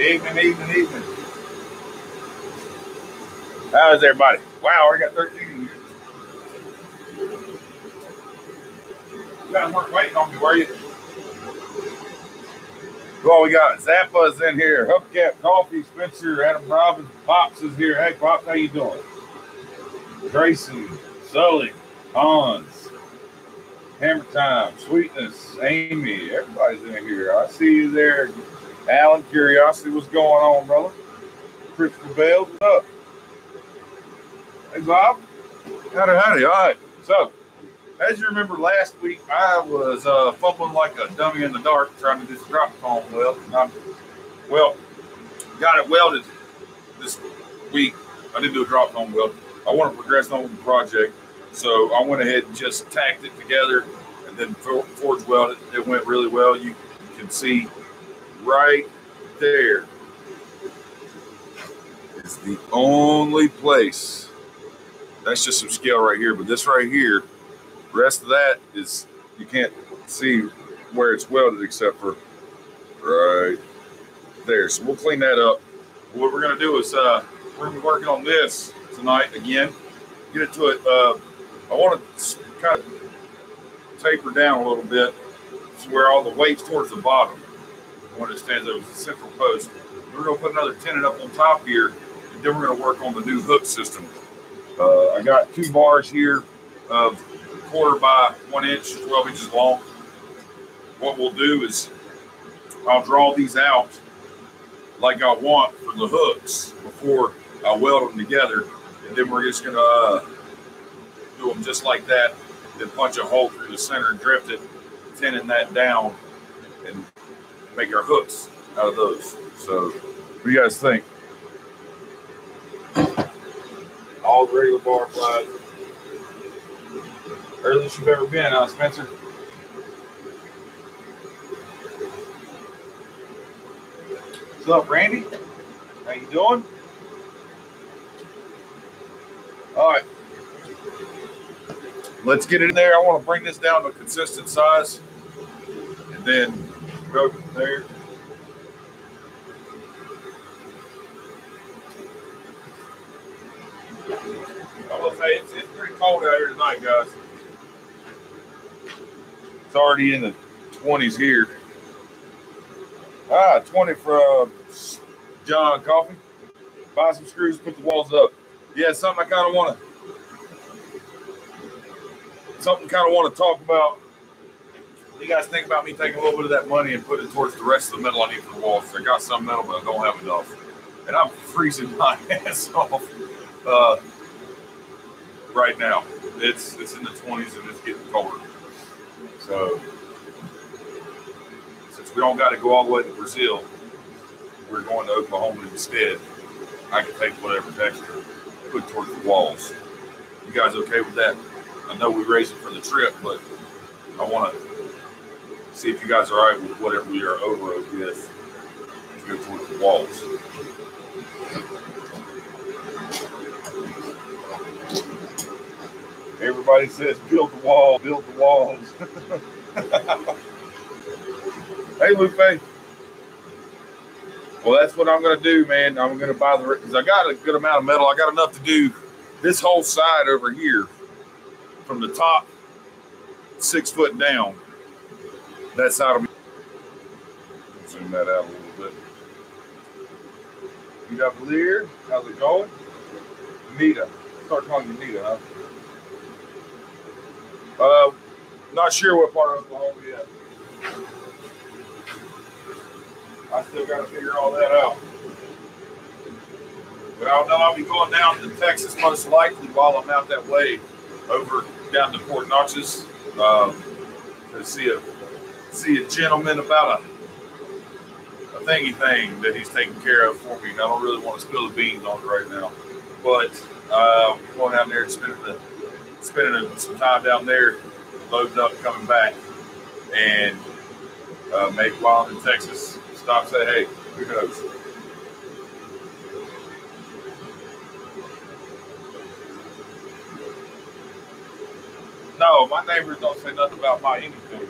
Evening. How's everybody? Wow, I got 13 in here. You guys weren't waiting on me, were you? Well, we got Zappa's in here, Hubcap Coffee, Spencer, Adam Robbins, Pops is here. Hey, Pops, how you doing? Tracy, Sully, Hans, Hammer Time, Sweetness, Amy, everybody's in here. I see you there. Alan, Curiosity, what's going on, brother? Christopher Bell, what's up? Hey, Bob. Howdy. All right. So, as you remember last week, I was fumbling like a dummy in the dark trying to do this drop foam weld. Got it welded this week. I didn't do a drop foam weld. I want to progress on with the project. So, I went ahead and just tacked it together and then forge welded. It went really well. You can see right there is the only place. That's just some scale right here, but this right here, the rest of that is, you can't see where it's welded except for right there. So we'll clean that up. What we're going to do is we're going to be working on this tonight again. Get it to it. I want to kind of taper down a little bit to where all the weight's towards the bottom when it stands over the central post. We're going to put another tenon up on top here, and then we're going to work on the new hook system. I got 2 bars here of 1/4 by 1 inch, 12 inches long. What we'll do is I'll draw these out like I want for the hooks before I weld them together. And then we're just going to do them just like that, then punch a hole through the center and drift it, tenon that down, and make our hooks out of those. So what do you guys think? All the regular bar flies. Earliest you've ever been, huh, Spencer? What's up, Randy? How you doing? All right. Let's get it in there. I want to bring this down to a consistent size and then go from there. I will say it's pretty cold out here tonight, guys. It's already in the 20s here. 20 for John Coffee. Buy some screws, put the walls up. Yeah, something I kind of want to talk about. You guys think about me taking a little bit of that money and put it towards the rest of the metal I need for the walls. I got some metal, but I don't have enough. And I'm freezing my ass off. Right now, it's in the 20s and it's getting colder. So since we don't got to go all the way to Brazil, we're going to Oklahoma instead. I can take whatever extra, put towards the walls. You guys okay with that? I know we raised it for the trip, but I want to see if you guys are all right with whatever we are over with to go towards the walls. Everybody says, build the walls. Hey, Lupe. Well, that's what I'm going to do, man. I'm going to buy because I got a good amount of metal. I got enough to do this whole side over here from the top 6 foot down. That side of me. Zoom that out a little bit. You got Lear. How's it going? Nita. Start calling you Nita, huh? Not sure what part of Oklahoma yet. I still got to figure all that out. But I know I'll be going down to Texas most likely while I'm out that way, over down to Fort Knox's, to see a gentleman about a thingy thing that he's taking care of for me. I don't really want to spill the beans on it right now, but going down there and spending some time down there, loading up, coming back, and maybe while I'm in Texas, stop, say, hey, who knows? No, my neighbors don't say nothing about my anything.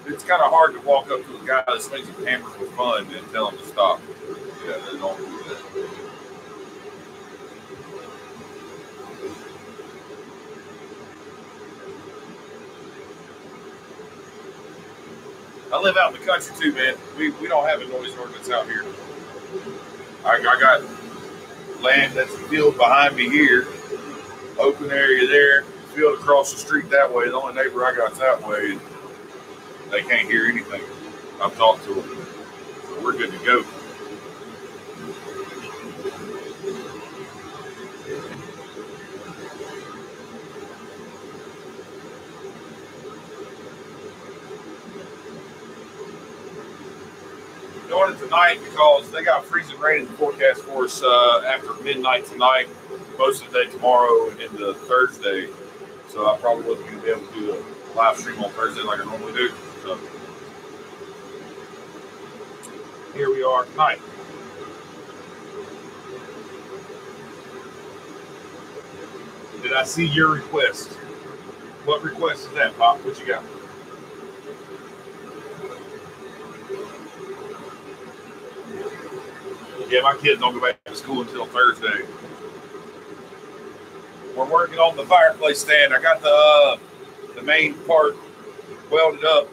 It's kind of hard to walk up to a guy that swings a hammer for fun and tell him to stop. I live out in the country too, man. We don't have a noise ordinance out here. I got land that's a field behind me here, open area there, field across the street that way. The only neighbor I got's that way, and they can't hear anything. I've talked to them, so we're good to go. Doing it tonight because they got freezing rain in the forecast for us after midnight tonight, most of the day tomorrow and into Thursday. So I probably wasn't going to be able to do a live stream on Thursday like I normally do. So here we are tonight. Did I see your request? What request is that, Pop? What you got? Yeah, my kids don't go back to school until Thursday. We're working on the fireplace stand. I got the main part welded up.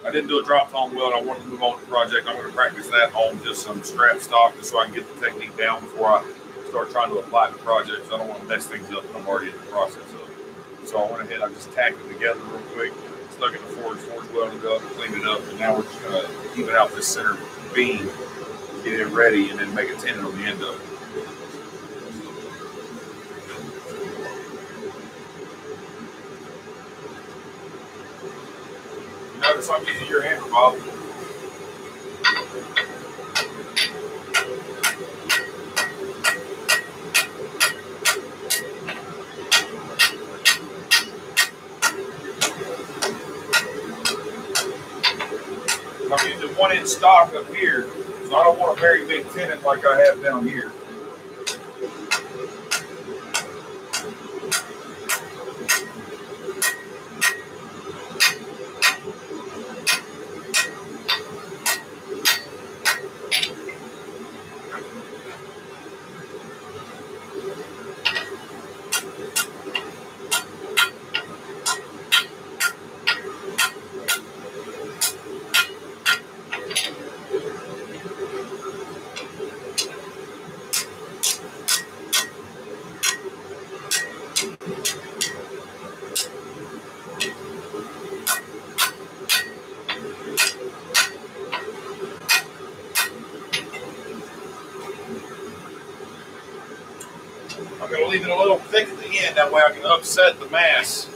I didn't do a drop foam weld. I wanted to move on to the project. I'm going to practice that on just some scrap stock just so I can get the technique down before I start trying to apply the project. So I don't want to mess things up when I'm already in the process of it. So I went ahead, I just tacked it together real quick, stuck it in the forge welded up, cleaned it up, and now we're just going to even out this center beam, get it ready, and then make a tenon on the end of it. Notice I'm using your hammer, Bob. I'm using 1-inch stock up here, so I don't want a very big tenon like I have down here. I'm going to leave it a little thick at the end, that way I can upset the mass.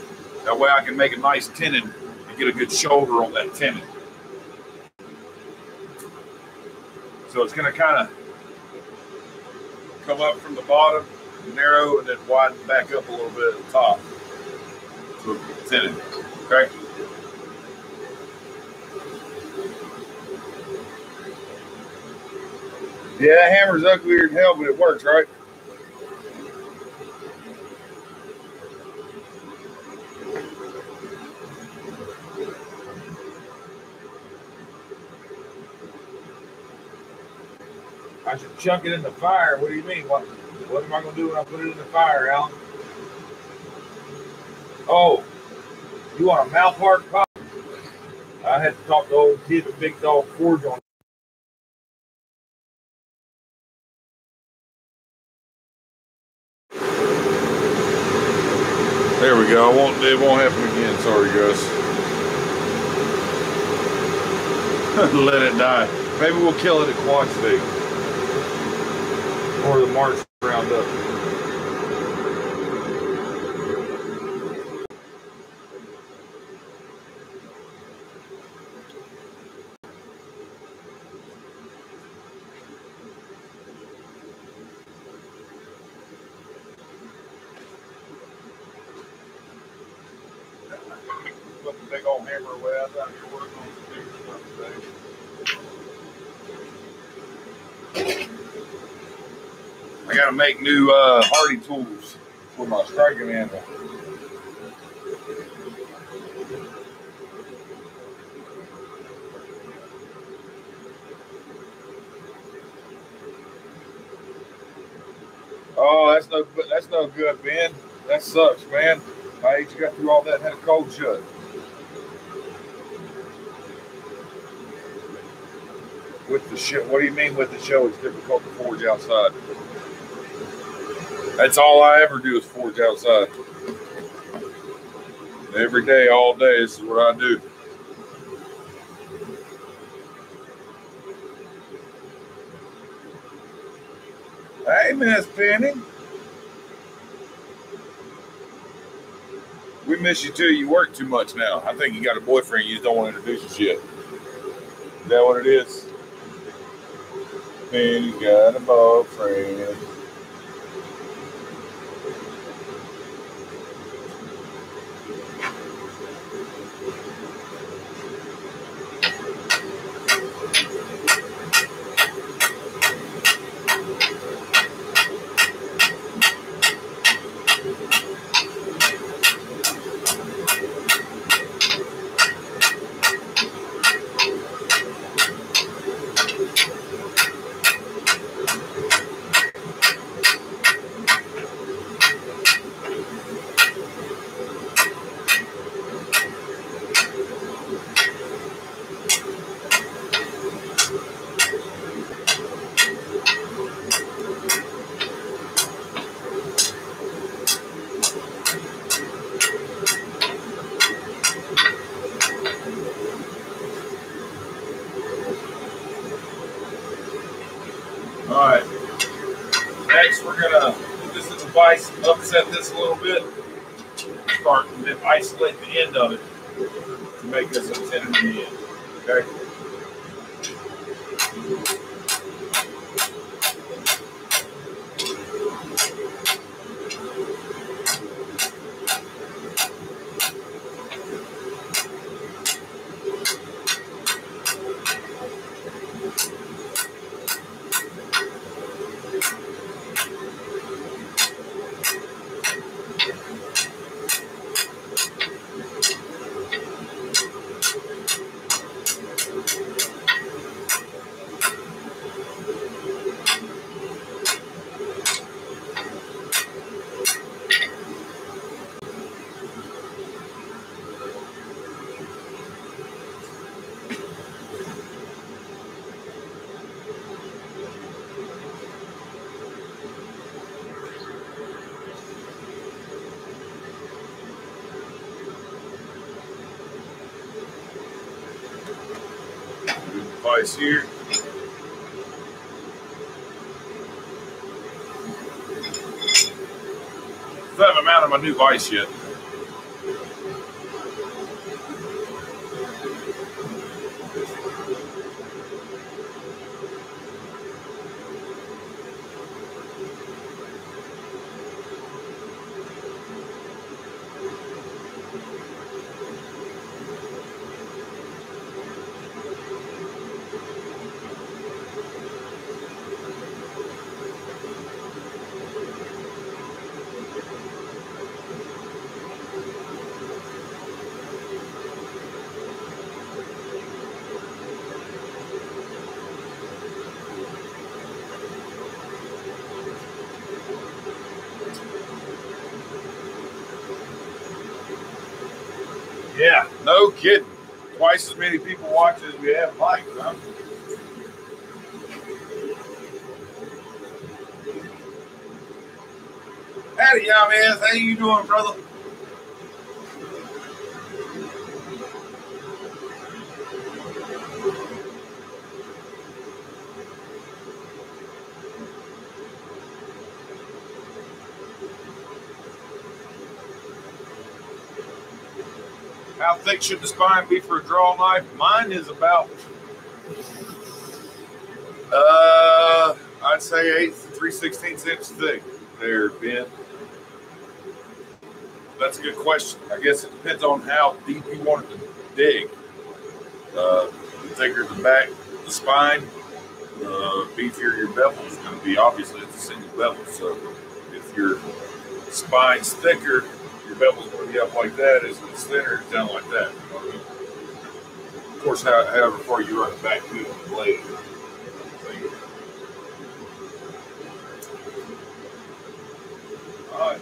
That way I can make a nice tenon and get a good shoulder on that tenon. So it's going to kind of come up from the bottom, narrow, and then widen back up a little bit at the top. So it's tenon, okay? Yeah, that hammer's uglier than hell, but it works, right? I should chunk it in the fire. What do you mean? What am I going to do when I put it in the fire, Alan? Oh, you want a mouth part pop? I had to talk to old kid with Big Dog Forge on. There we go. It won't happen again. Sorry, guys. Let it die. Maybe we'll kill it at Quad State. Or the March Roundup. Put the big old hammer away. I thought you were working on some bigger stuff today. I got to make new Hardy tools for my striking anvil. Oh, that's no good, Ben. That sucks, man. I hate you got through all that and had a cold shut. With the show, what do you mean with the show? It's difficult to forge outside. That's all I ever do is forge outside. Every day, all day, this is what I do. Hey, Miss Penny. We miss you too. You work too much now. I think you got a boyfriend. You just don't want to introduce us yet. Is that what it is? Penny's got a boyfriend. Alright, next we're going to put this in the vise, upset this a little bit, start and then isolate the end of it to make this a 10 in the end, okay? Vise here. I haven't mounted my new vise yet. Yeah, no kidding. Twice as many people watch as we have likes, huh? Howdy, y'all, man. How you doing, brother? How thick should the spine be for a draw knife? Mine is about, I'd say 8 3/16 inches thick. There, Ben. That's a good question. I guess it depends on how deep you want it to dig. The thicker the back, the spine, the beefier your bevel is going to be. Obviously, it's a single bevel, so if your spine's thicker, your bevel's going to be up like that. As it's thinner, it's down like that. Of course, however far you run it back to the blade. All right.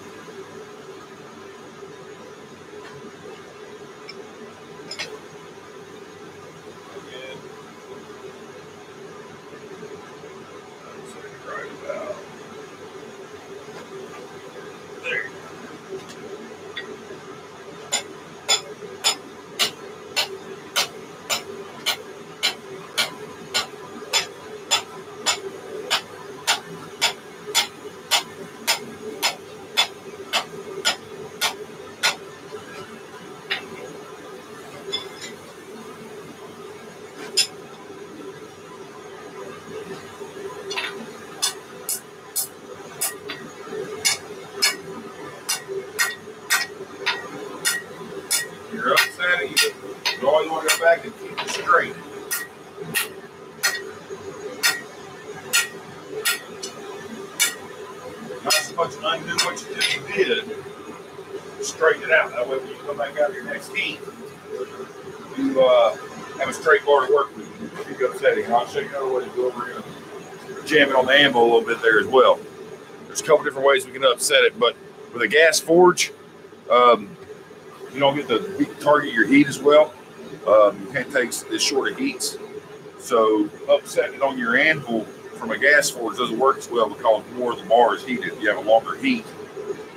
Not so much undo what you just did, straighten it out. That way when you come back out of your next heat, you have a straight bar to work with. Keep upsetting. And I'll show you another way to go over here and jam it on the anvil a little bit there as well. There's a couple different ways we can upset it, but with a gas forge, you don't get to target your heat as well. You can't take as short of heats. So upsetting it on your anvil from a gas forge doesn't work as well because more of the bar is heated. You have a longer heat,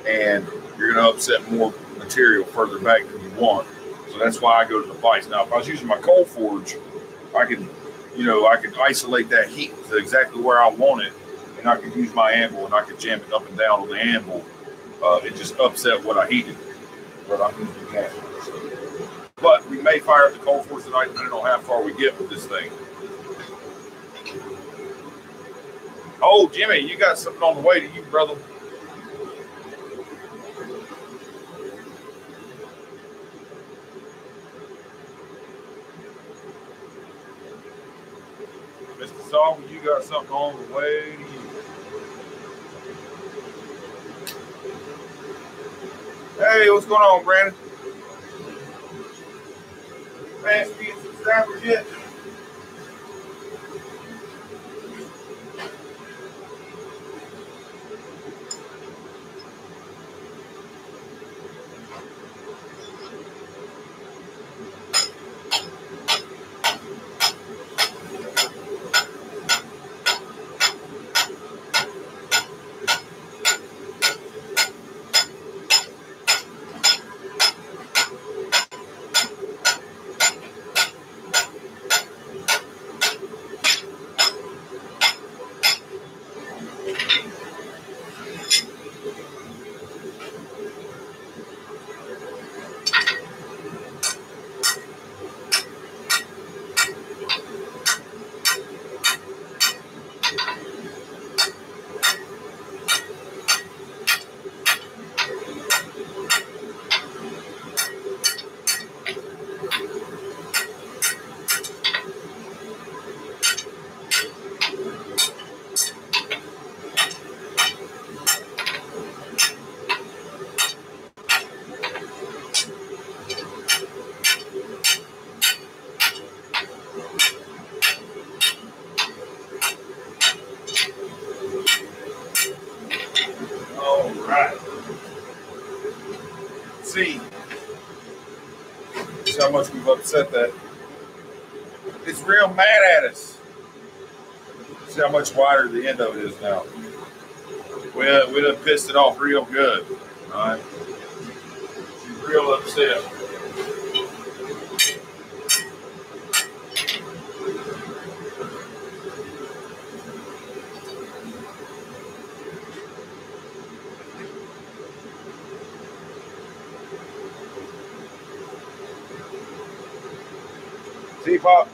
and you're going to upset more material further back than you want. So that's why I go to the vise. Now, if I was using my coal forge, I can isolate that heat to exactly where I want it, and I can use my anvil and I can jam it up and down on the anvil. It just upset what I heated. But I'm using the gas forge. But we may fire up the coal forge tonight depending on how far we get with this thing. Oh, Jimmy, you got something on the way to you, brother. Mr. Saul, you got something on the way to you. Hey, what's going on, Brandon? Man, speaking subscribers yet? See how much we've upset that. It's real mad at us. See how much wider the end of it is now. We done pissed it off real good. All right. She's real upset. Pop.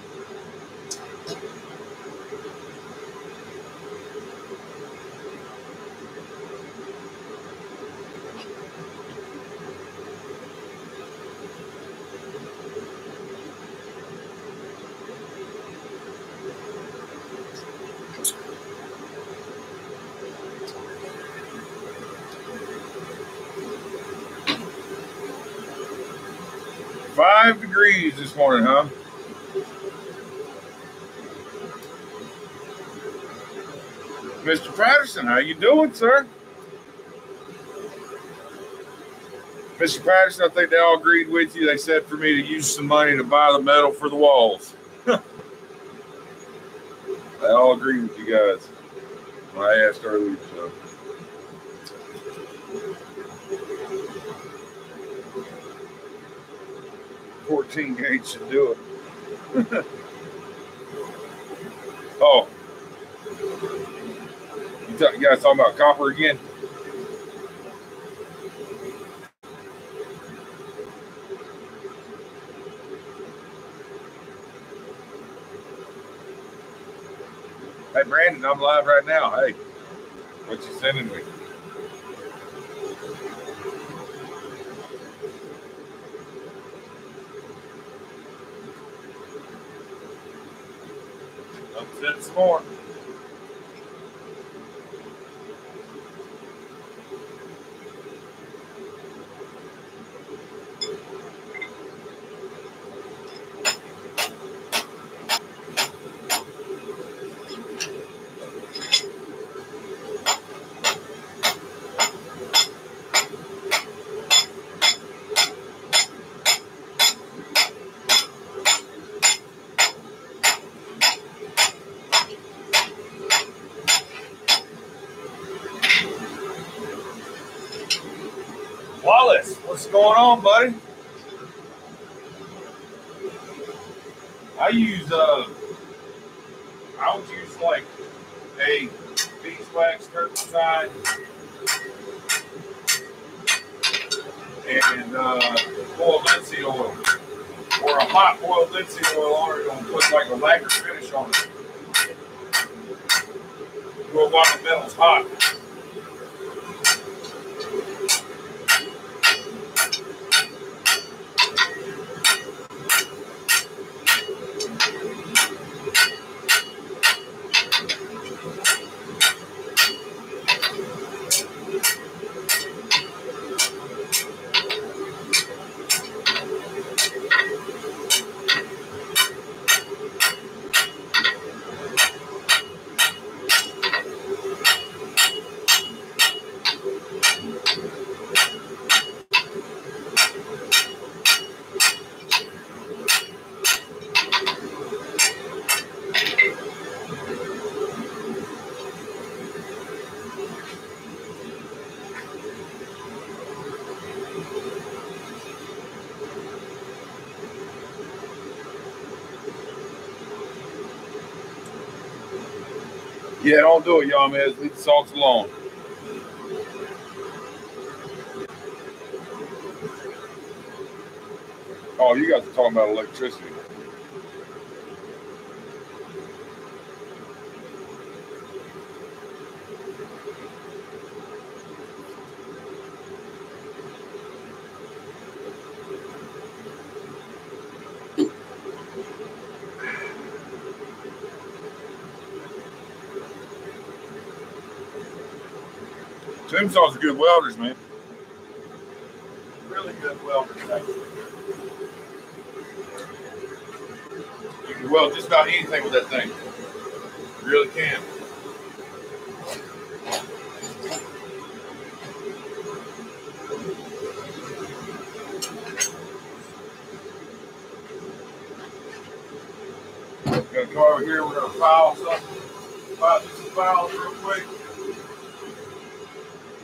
Five degrees this morning, huh? Mr. Patterson, how you doing, sir? Mr. Patterson, I think they all agreed with you. They said for me to use some money to buy the metal for the walls. They all agreed with you guys when I asked earlier. So. $14 gauge should do it. Oh. You guys talking about copper again? Hey, Brandon, I'm live right now. Hey, what you sending me? I'll send some more. Wallace, what's going on, buddy? I would use like a beeswax, turpentine, and boiled linseed oil, or a hot boiled linseed oil on it, and put like a lacquer finish on it. Do it while the metal's hot. Yeah, don't do it, y'all, man. Leave the salts alone. Oh, you guys are talking about electricity. Tombstones are good welders, man. Really good welders, actually. You can weld just about anything with that thing. You really can. We're gonna go over here. We're gonna file something. Do some files real quick.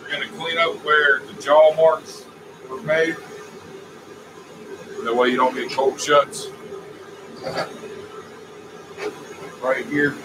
We're gonna clean up where the jaw marks were made. That way you don't get cold shuts. Right here.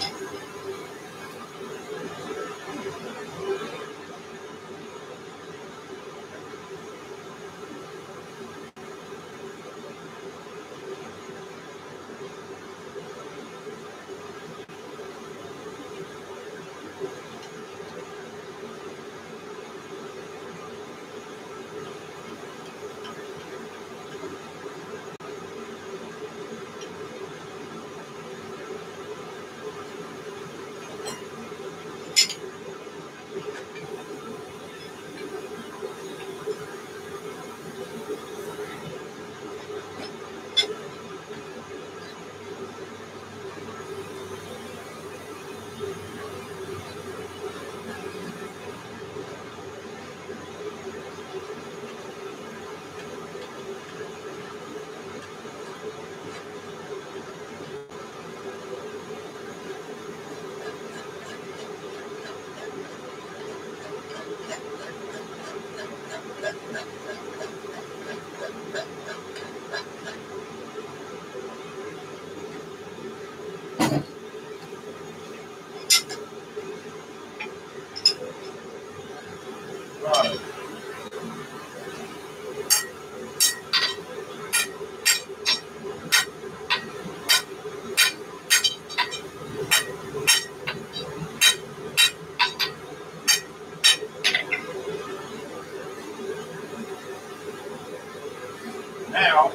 Now,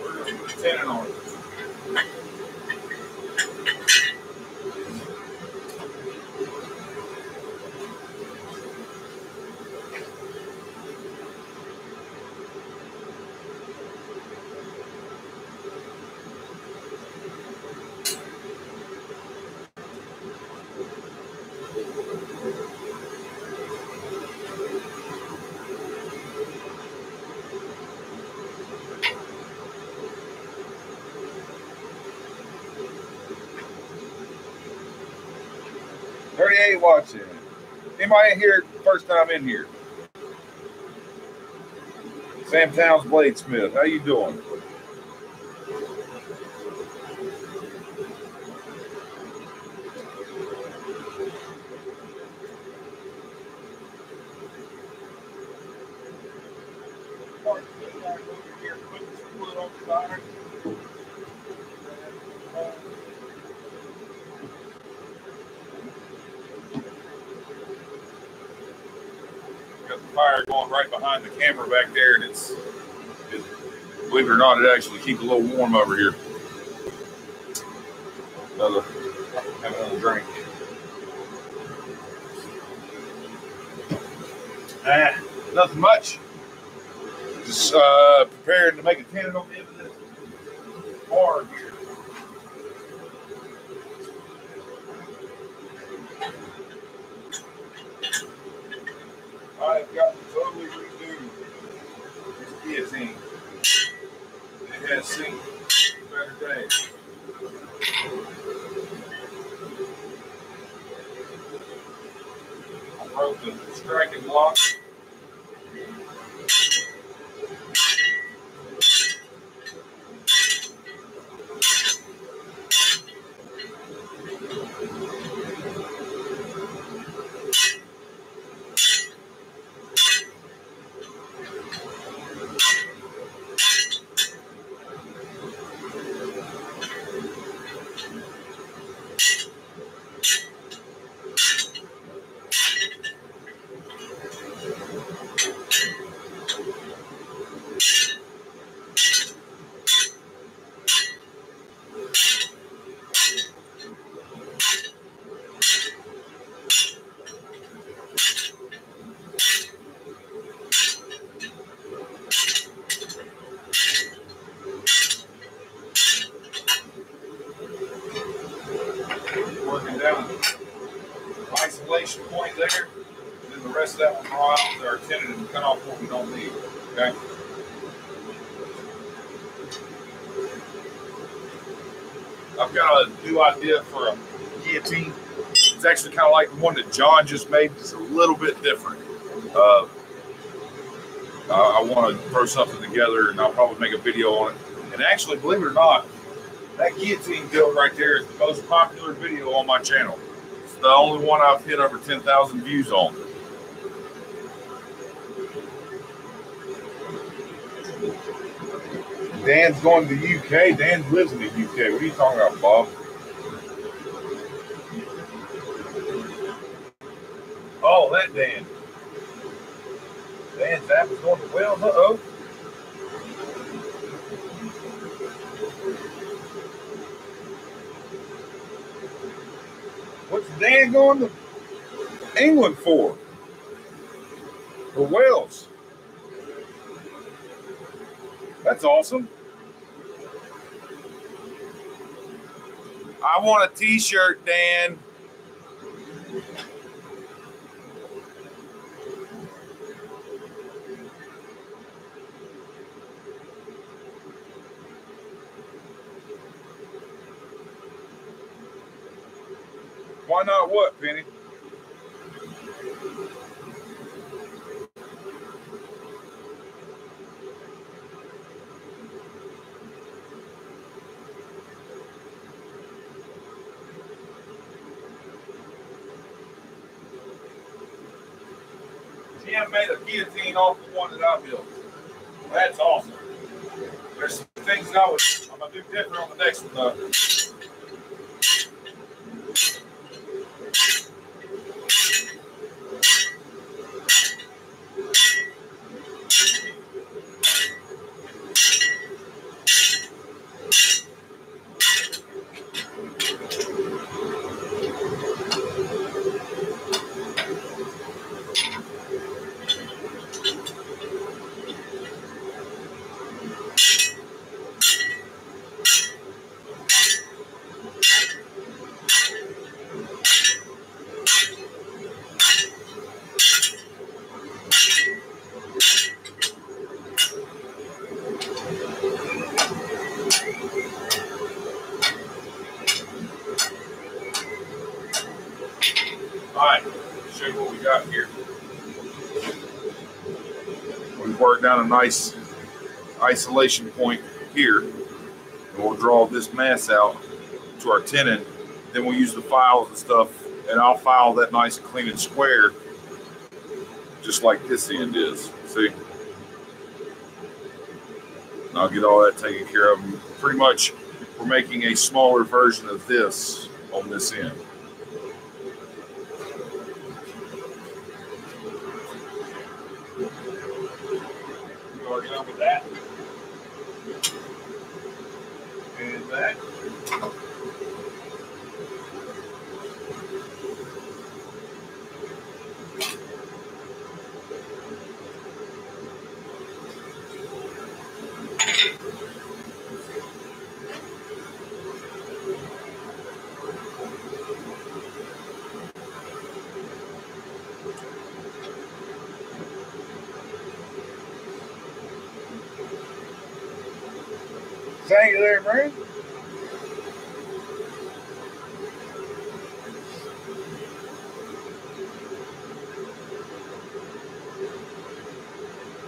we're going to put a tenon on it. Watching. Anybody in here first time in here? Sam Towns Bladesmith, how you doing? Got the fire going right behind the camera back there, and it's believe it or not, it actually keeps a little warm over here. Have another drink. Nothing much. Just preparing to make a tenant on the end of this bar here. I have got to totally redo this guillotine. It has seen better days. I broke the striking block. Working down the isolation point there, and then the rest of that will draw out with our tenant and cut off what we don't need. Okay. I've got a new idea for a guillotine. It's actually kind of like the one that John just made, just a little bit different. I want to throw something together, and I'll probably make a video on it. And actually, believe it or not, that guillotine build right there is the most popular video on my channel. It's the only one I've hit over 10,000 views on. Dan's going to the UK. Dan lives in the UK. What are you talking about, Bob? Oh, that Dan. Dan's app is going to Wales. Uh-oh. What's Dan going to England for? For Wales? That's awesome. I want a t-shirt, Dan. Why not what, Penny? Jim made a guillotine off the one that I built. That's awesome. There's some things I'm going to do different on the next one, though. All right, show you what we got here. We've worked down a nice isolation point here. And we'll draw this mass out to our tenon. Then we'll use the files and stuff, and I'll file that nice and clean and square, just like this end is. See? And I'll get all that taken care of. And pretty much, we're making a smaller version of this on this end. You already done with that? And that. Thank you there, man.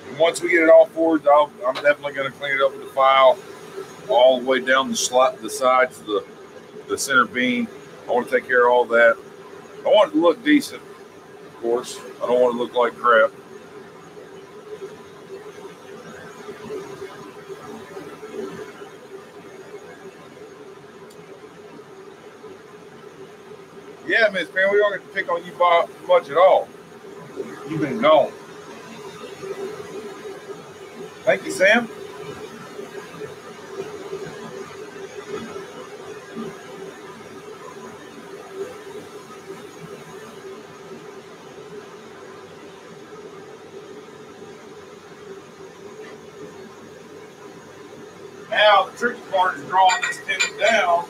And once we get it all forward, I'm definitely going to clean it up with the file all the way down the sides of the center beam. I want to take care of all that. I want it to look decent, of course. I don't want it to look like crap. Yeah, Miss Pam, we don't get to pick on you much at all. You've been gone. Thank you, Sam. Now, the tricky part is drawing this tenon down,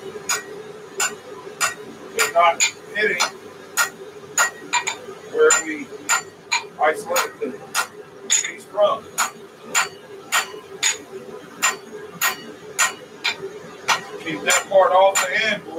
but not hitting where we isolated the piece from. Keep that part off the handle.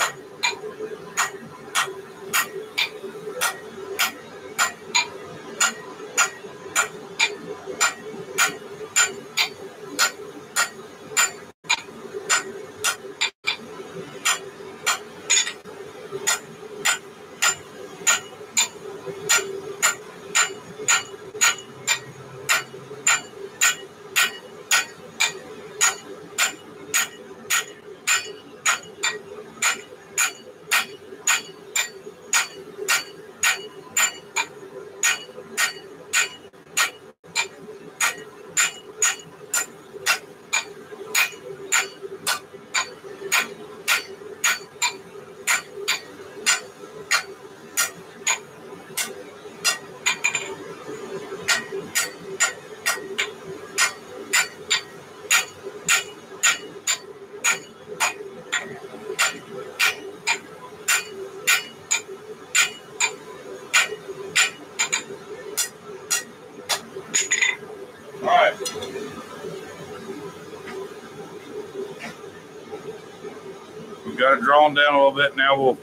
Got it drawn down a little bit. Now we'll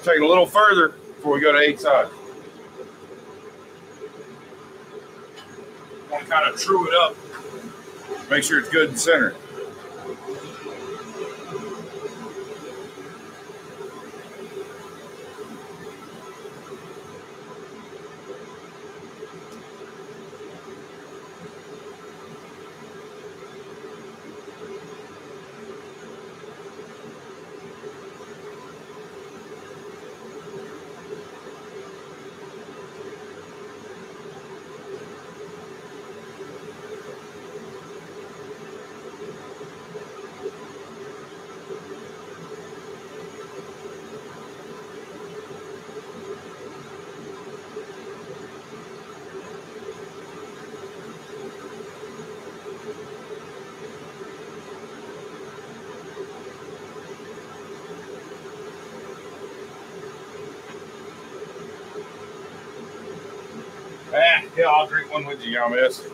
take it a little further before we go to 8 sides. Want to kind of true it up. Make sure it's good and centered. Yeah, I'll drink one with you, y'all, miss.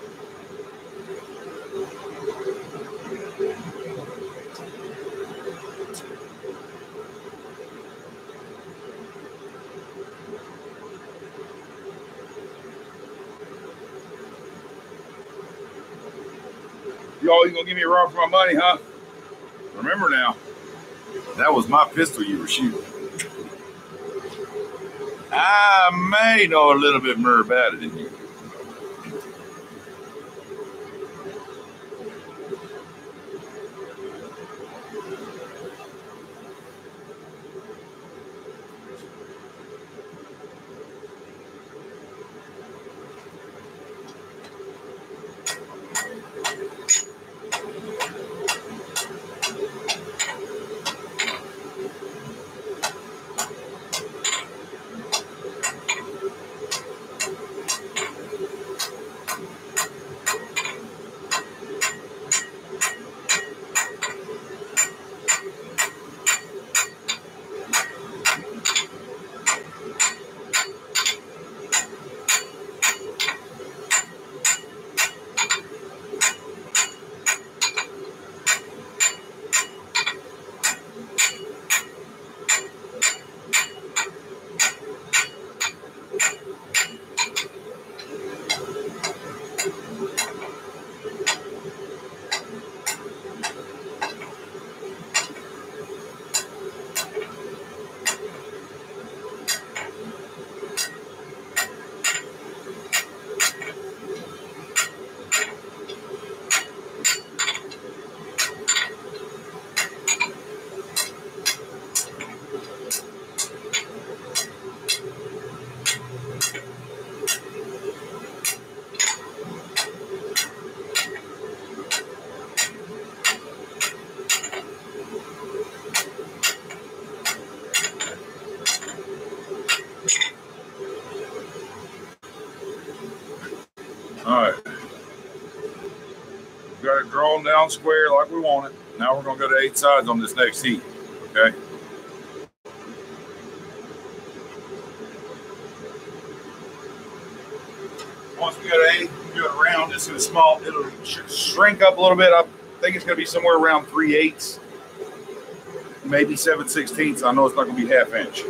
Y'all, you gonna give me a run for my money, huh? Remember now, that was my pistol you were shooting. I may know a little bit more about it than you. All right. We got it drawn down square like we want it. Now we're going to go to 8 sides on this next heat. Okay. Once we go to 8, we do it around. It's going to small. It'll shrink up a little bit. I think it's going to be somewhere around 3/8, maybe 7/16. I know it's not going to be ½ inch.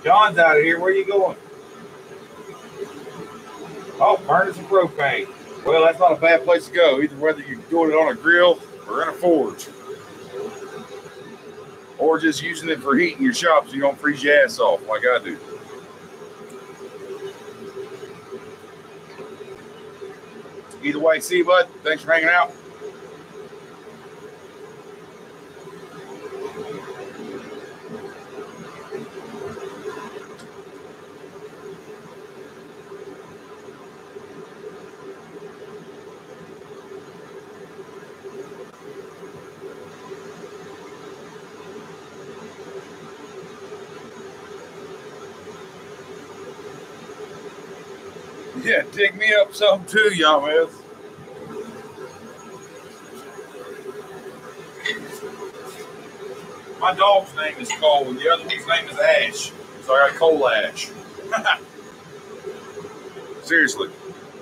John's out of here. Where are you going? Oh, burning some propane. Well, that's not a bad place to go, either whether you're doing it on a grill or in a forge. Or just using it for heating your shop so you don't freeze your ass off like I do. Either way, see you, bud. Thanks for hanging out. Yeah, dig me up some too, y'all, man. My dog's name is Cole, and the other one's name is Ash. So I got Cole Ash. Seriously.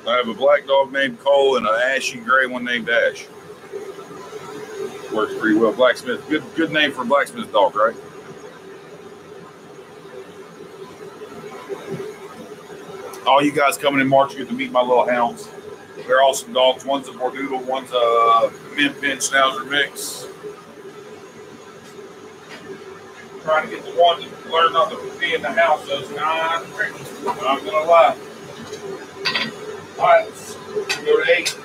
I have a black dog named Cole and an ashy gray one named Ash. Works pretty well. Blacksmith. Good name for a blacksmith dog, right? All you guys coming in March, you get to meet my little hounds. They're awesome dogs. One's a Bordoodle, one's a Min Pin Schnauzer mix. Trying to get the one to learn not to be in the house, so it's not tricky. I'm gonna lie. All right, let's go to 8.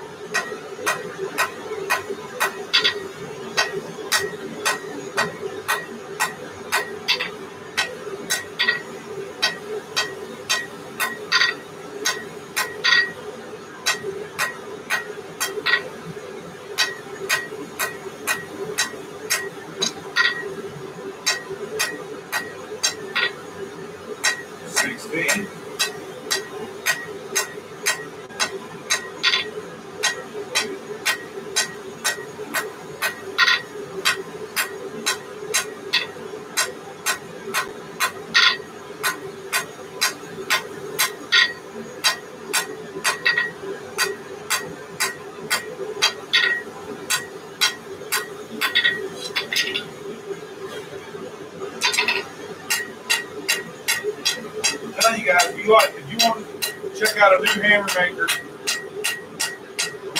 If you want to check out a new hammer maker,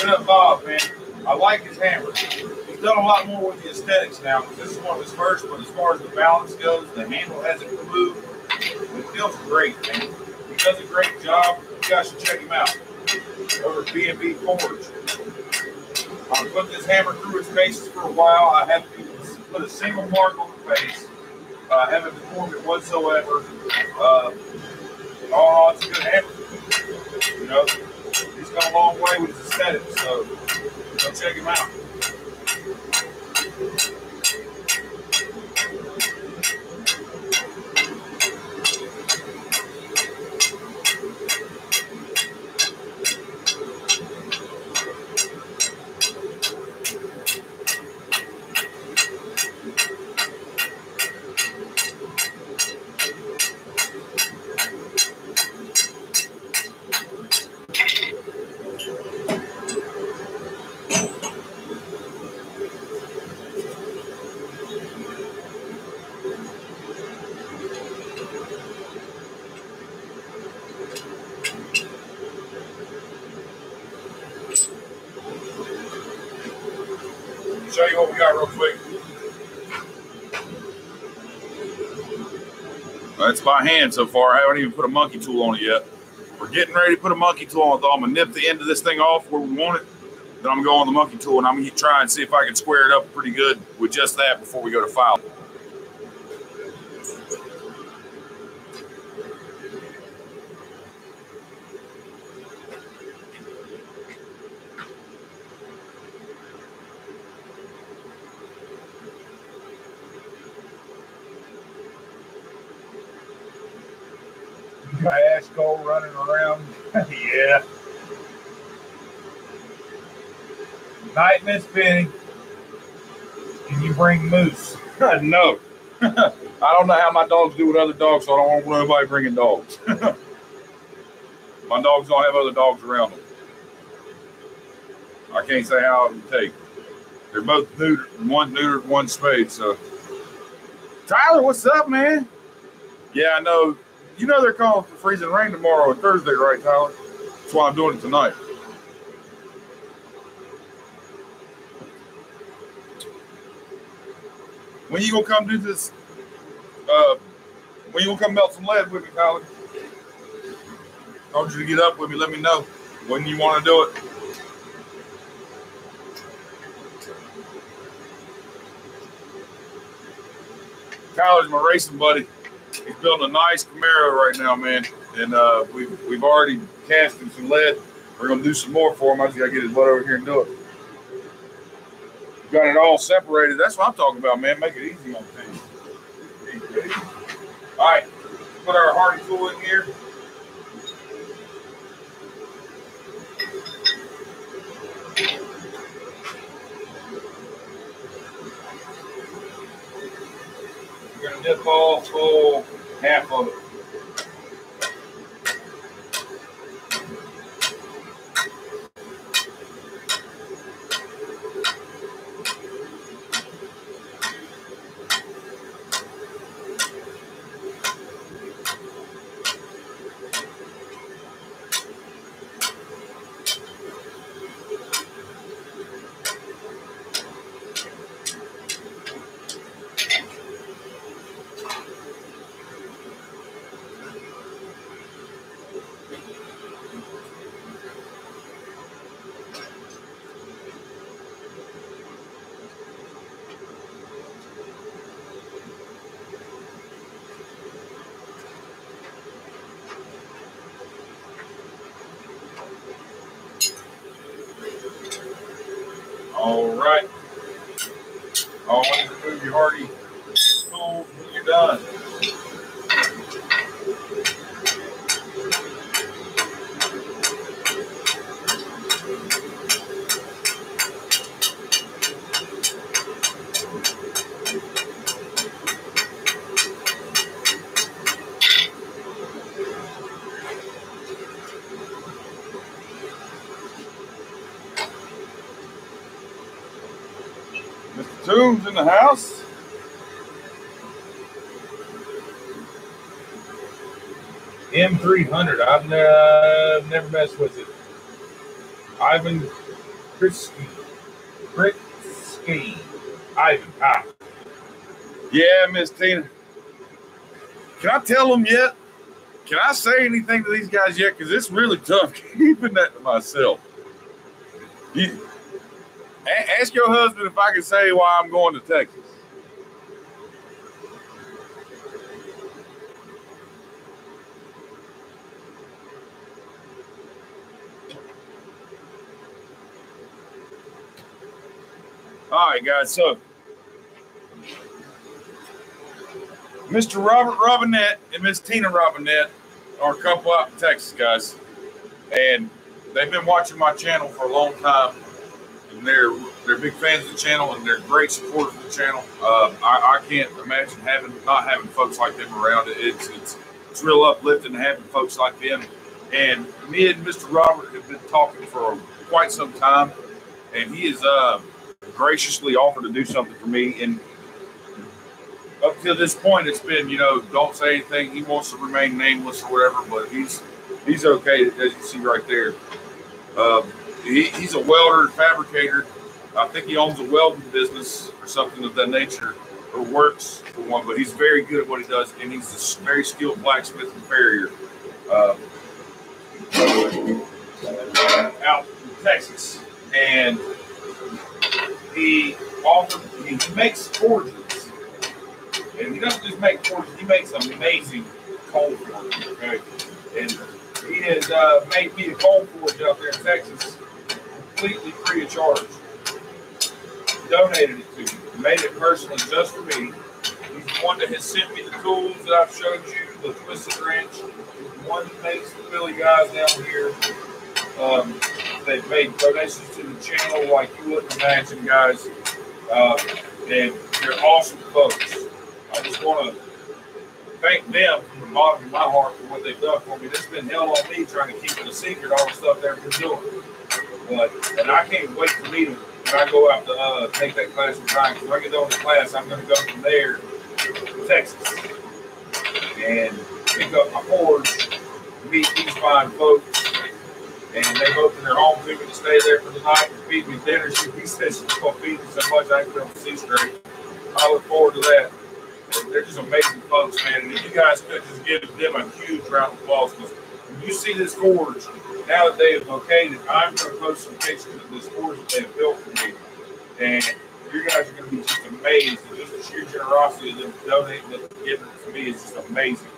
What up, Bob, man? I like his hammer. He's done a lot more with the aesthetics now. This is one of his first, but as far as the balance goes, the handle hasn't moved. It feels great, man. He does a great job. You guys should check him out over at B&B Forge. I've put this hammer through its paces for a while. I haven't even put a single mark on the face. I haven't deformed it whatsoever. All it's a good hammer. You know, he's come a long way with his aesthetics, so go check him out. Show you what we got real quick. That's by hand so far. I haven't even put a monkey tool on it yet. We're getting ready to put a monkey tool on it, though. I'm going to nip the end of this thing off where we want it. Then I'm going to go on the monkey tool, and I'm going to try and see if I can square it up pretty good with just that before we go to file. Ash Cole running around. Yeah. Night, Miss Penny. Can you bring moose? No. I don't know how my dogs do with other dogs, so I don't want nobody bringing dogs. My dogs don't have other dogs around them. I can't say how it would take. They're both neutered. One's neutered, one's spayed. So, Tyler, what's up, man? Yeah, I know. You know they're calling for freezing rain tomorrow and Thursday, right, Tyler? That's why I'm doing it tonight. When you gonna come do this? When you gonna come melt some lead with me, Tyler? I want you to get up with me. Let me know when you want to do it. Tyler's my racing buddy. He's building a nice Camaro right now, man. And we've already cast him some lead. We're gonna do some more for him. I just gotta get his butt over here and do it. Got it all separated. That's what I'm talking about, man. Make it easy on things. All right, put our Hardy tool in here. We're gonna dip off full half of it. All right. Always remove your Hardy tool when you're done. Mr. Toombs in the house. M300. I've never messed with it. Ivan Brisky. Ivan, hi. Yeah, Miss Tina. Can I tell them yet? Can I say anything to these guys yet? Because it's really tough keeping that to myself. Ask your husband if I can say why I'm going to Texas. All right, guys. So, Mr. Robert Robinette and Miss Tina Robinette are a couple out in Texas, guys. And they've been watching my channel for a long time. And they're big fans of the channel, and they're great supporters of the channel. I can't imagine not having folks like them around. It's real uplifting having folks like them. And me and Mr. Robert have been talking for quite some time, and he has graciously offered to do something for me. And up to this point, it's been, don't say anything. He wants to remain nameless or whatever, but he's okay, as you see right there. He's a welder and fabricator. I think he owns a welding business or something of that nature, or works for one, but he's very good at what he does, and he's a very skilled blacksmith and farrier out in Texas. And he makes forges. And he doesn't just make forges, he makes amazing coal forges, okay? And he has made me a coal forge out there in Texas completely free of charge. Donated it to me. Made it personally just for me. He's the one that has sent me the tools that I've showed you, the twisted wrench. He's the one that makes the Philly guys down here. They've made donations to the channel like you wouldn't imagine, guys. And they're awesome folks. I just want to thank them from the bottom of my heart for what they've done for me. It's been hell on me trying to keep it a secret, all the stuff they've been doing. And I can't wait to meet them when I go out to take that class in time. Because when I get done with the class, I'm going to go from there to Texas and pick up my forge, meet these fine folks. And they've opened their home to me to stay there for the night and feed me dinner. He says she's going to feed me so much I ain't going to see straight. I look forward to that. They're just amazing folks, man. And if you guys could just give them a huge round of applause, because when you see this forge, now that they have located, I'm going to post some pictures of this forge that they have built for me. And you guys are going to be just amazed. And just the sheer generosity of them donating and giving it to me is just amazing.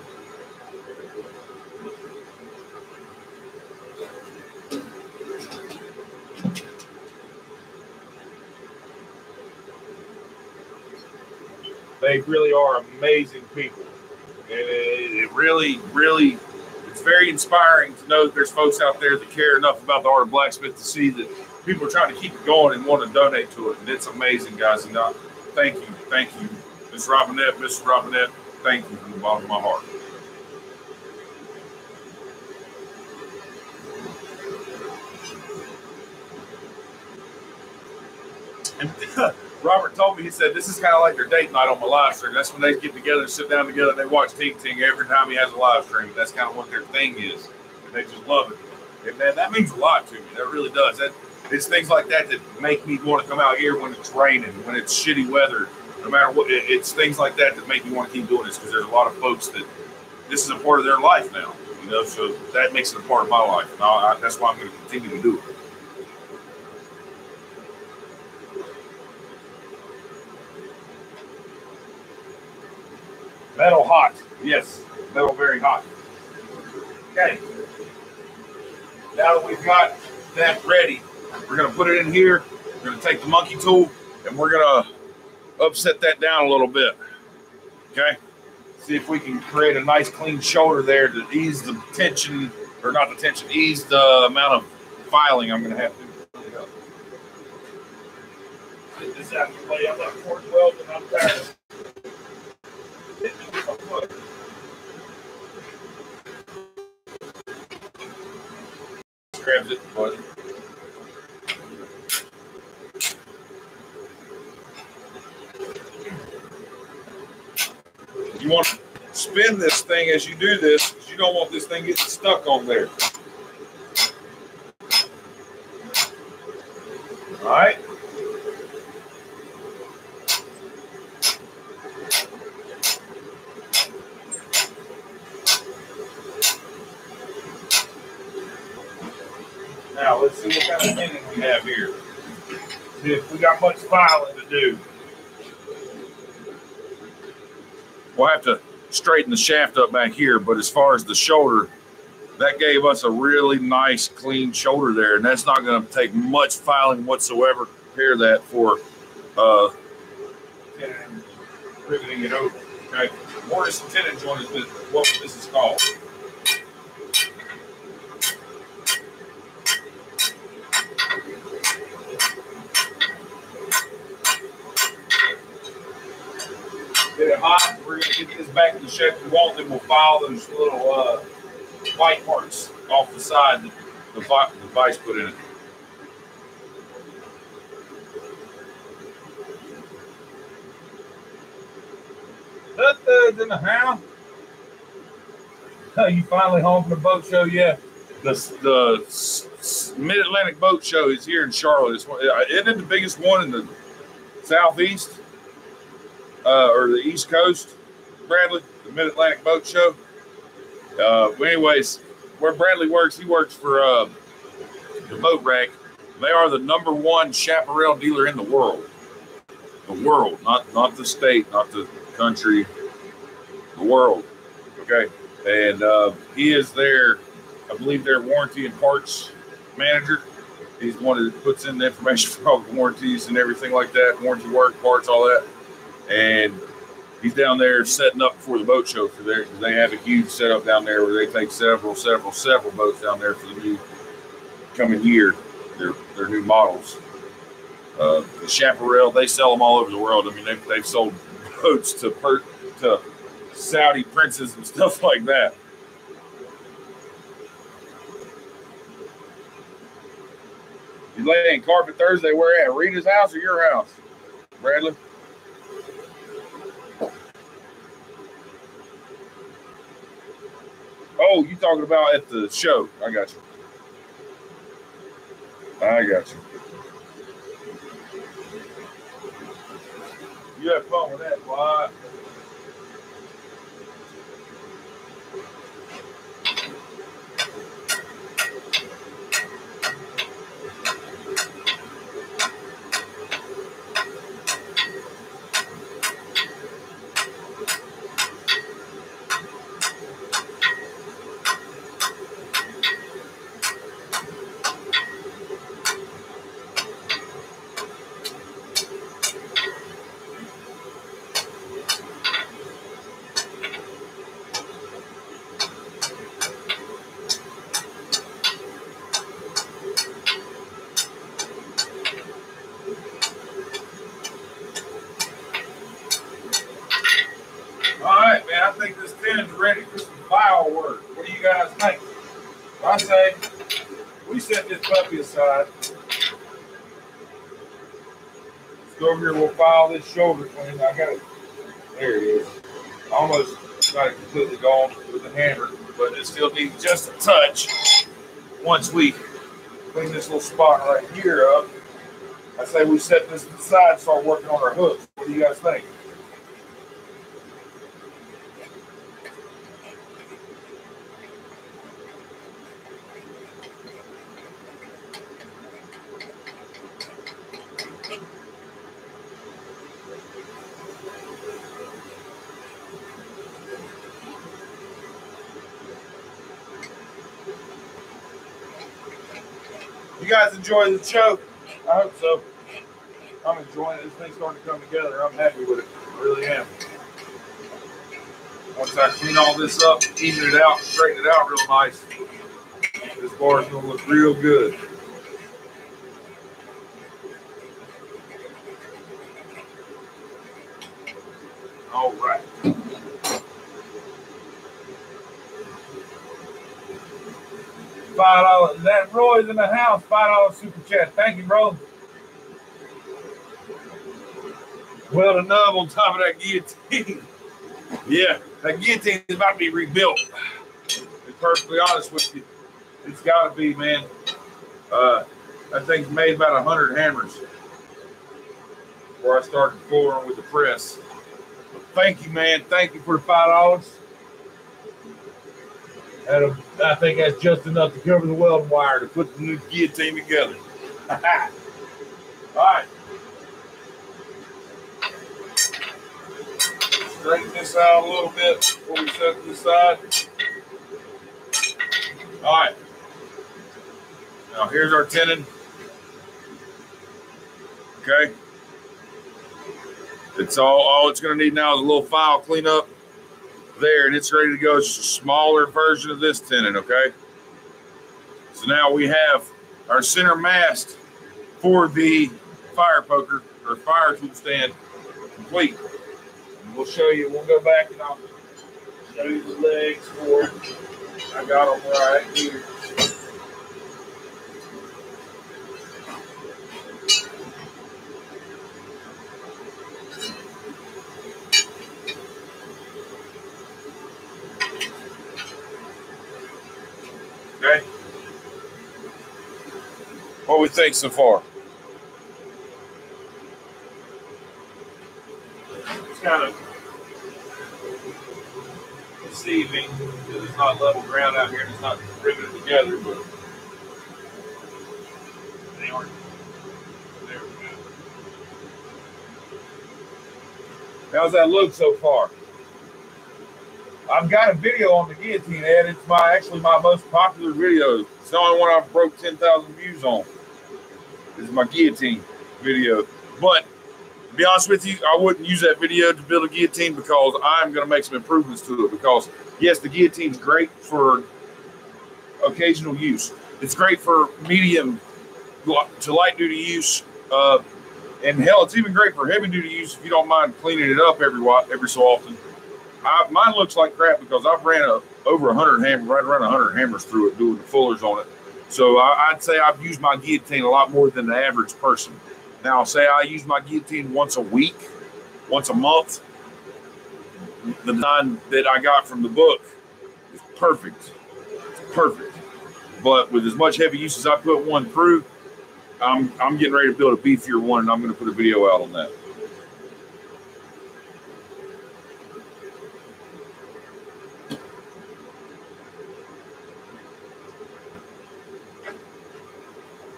They really are amazing people. And it really, it's very inspiring to know that there's folks out there that care enough about the art of blacksmith to see that people are trying to keep it going and want to donate to it. And it's amazing, guys. And thank you, Ms. Robinette, Mr. Robinette. Thank you from the bottom of my heart. And Robert told me, he said, this is kind of like their date night on my live stream. That's when they get together and sit down together and they watch Ting every time he has a live stream. That's kind of what their thing is. And they just love it. And man, that means a lot to me. That really does. It's things like that that make me want to come out here when it's raining, when it's shitty weather, no matter what. It's things like that that make me want to keep doing this, because there's a lot of folks that this is a part of their life now. So that makes it a part of my life. And that's why I'm going to continue to do it. Metal hot. Yes, metal very hot. Okay. Now that we've got that ready, we're going to put it in here. We're going to take the monkey tool and we're going to upset that down a little bit. Okay. See if we can create a nice clean shoulder there to ease the tension, or not the tension, ease the amount of filing I'm going to have to do. Get this out of the way. I'm not fork welding. I'm tired of grabs it, but you want to spin this thing as you do this, because you don't want this thing getting stuck on there. All right. Now let's see what kind of tinning we have here. See if we got much filing to do. We'll have to straighten the shaft up back here, but as far as the shoulder, that gave us a really nice clean shoulder there, and that's not going to take much filing whatsoever. Compare that for riveting it over. Okay. Mortise and tenon joint is what this is called. Get it hot. We're going to get this back in the shape we want, then we'll file those little white parts off the side that the vise put in it. In the house. You finally home from the boat show, yeah. The Mid-Atlantic Boat Show is here in Charlotte. Isn't it the biggest one in the Southeast or the East Coast, Bradley? The Mid-Atlantic Boat Show. Anyways, where Bradley works, he works for the Boat Rack. They are the #1 chaparral dealer in the world. The world, not the state, not the country, the world. Okay. And he is their, I believe, their warranty and parts manager. He's the one that puts in the information for all the warranties and everything like that, warranty work, parts, all that. And he's down there setting up for the boat show for there, because they have a huge setup down there where they take several boats down there for the new coming year, their new models. The chaparral, they sell them all over the world. I mean, they've sold boats to Saudi princes and stuff like that. You laying carpet Thursday where at? Rita's house or your house, Bradley? Oh, you talking about at the show? I got you. You have fun with that, boy. I think this pin's ready for some file work. What do you guys think? I say we set this puppy aside. Let's go over here. We'll file this shoulder clean. I got it. There it is. Almost got it completely gone with the hammer, but it still needs just a touch. Once we clean this little spot right here up, I say we set this aside and start working on our hooks. What do you guys think? You guys enjoy the show? I hope so. I'm enjoying it. This thing's starting to come together. I'm happy with it. I really am. Once I clean all this up, even it out, straighten it out real nice, this bar is going to look real good. All right. $5. That Roy's in the house. $5 super chat. Thank you, bro. Well, the nub on top of that guillotine. Yeah, that guillotine is about to be rebuilt. To be perfectly honest with you, it's got to be, man. That thing's made about 100 hammers before I started flooring with the press. But thank you, man. Thank you for the $5. I think that's just enough to cover the welding wire to put the new guillotine together. All right. Straighten this out a little bit before we set it aside. All right. Now here's our tenon. Okay. It's all it's going to need now is a little file cleanup there, and it's ready to go. It's just a smaller version of this tenon, okay? So now we have our center mast for the fire poker or fire tool stand complete. And we'll show you, we'll go back and I'll show you the legs for it. I got them right here. Okay. What we think so far? It's kind of deceiving because it's not level ground out here and it's not riveted together, but anyway, there we go. How's that look so far? I've got a video on the guillotine, Ed. It's actually my most popular video. It's the only one I've broke 10,000 views on. This is my guillotine video. But to be honest with you, I wouldn't use that video to build a guillotine because I'm going to make some improvements to it. Because yes, the guillotine's great for occasional use. It's great for medium to light duty use. And hell, it's even great for heavy duty use if you don't mind cleaning it up every so often. Mine looks like crap because I've ran over 100 hammers, right around 100 hammers through it, doing the fullers on it. So I'd say I've used my guillotine a lot more than the average person. Now, say I use my guillotine once a week, once a month. The design that I got from the book is perfect. It's perfect. But with as much heavy use as I put one through, I'm getting ready to build a beefier one, and I'm going to put a video out on that.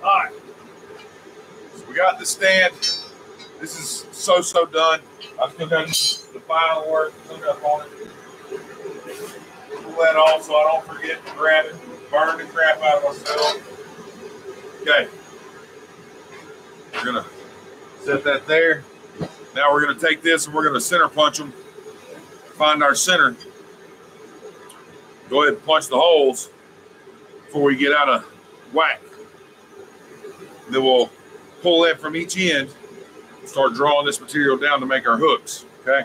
All right, so we got the stand. This is so done. I've still got the final work cleaned up on it. Pull that off so I don't forget to grab it, burn the crap out of myself. Okay, we're gonna set that there. Now we're gonna take this and we're gonna center punch them. Find our center. Go ahead and punch the holes before we get out of whack. Then we'll pull that from each end and start drawing this material down to make our hooks, okay?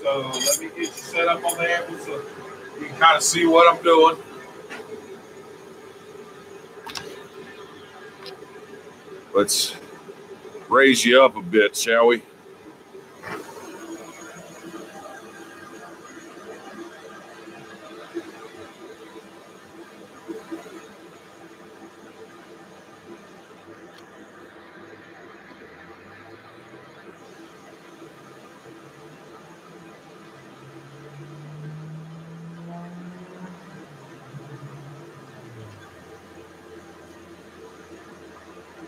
So let me get you set up on the anvil so you can kind of see what I'm doing. Let's raise you up a bit, shall we?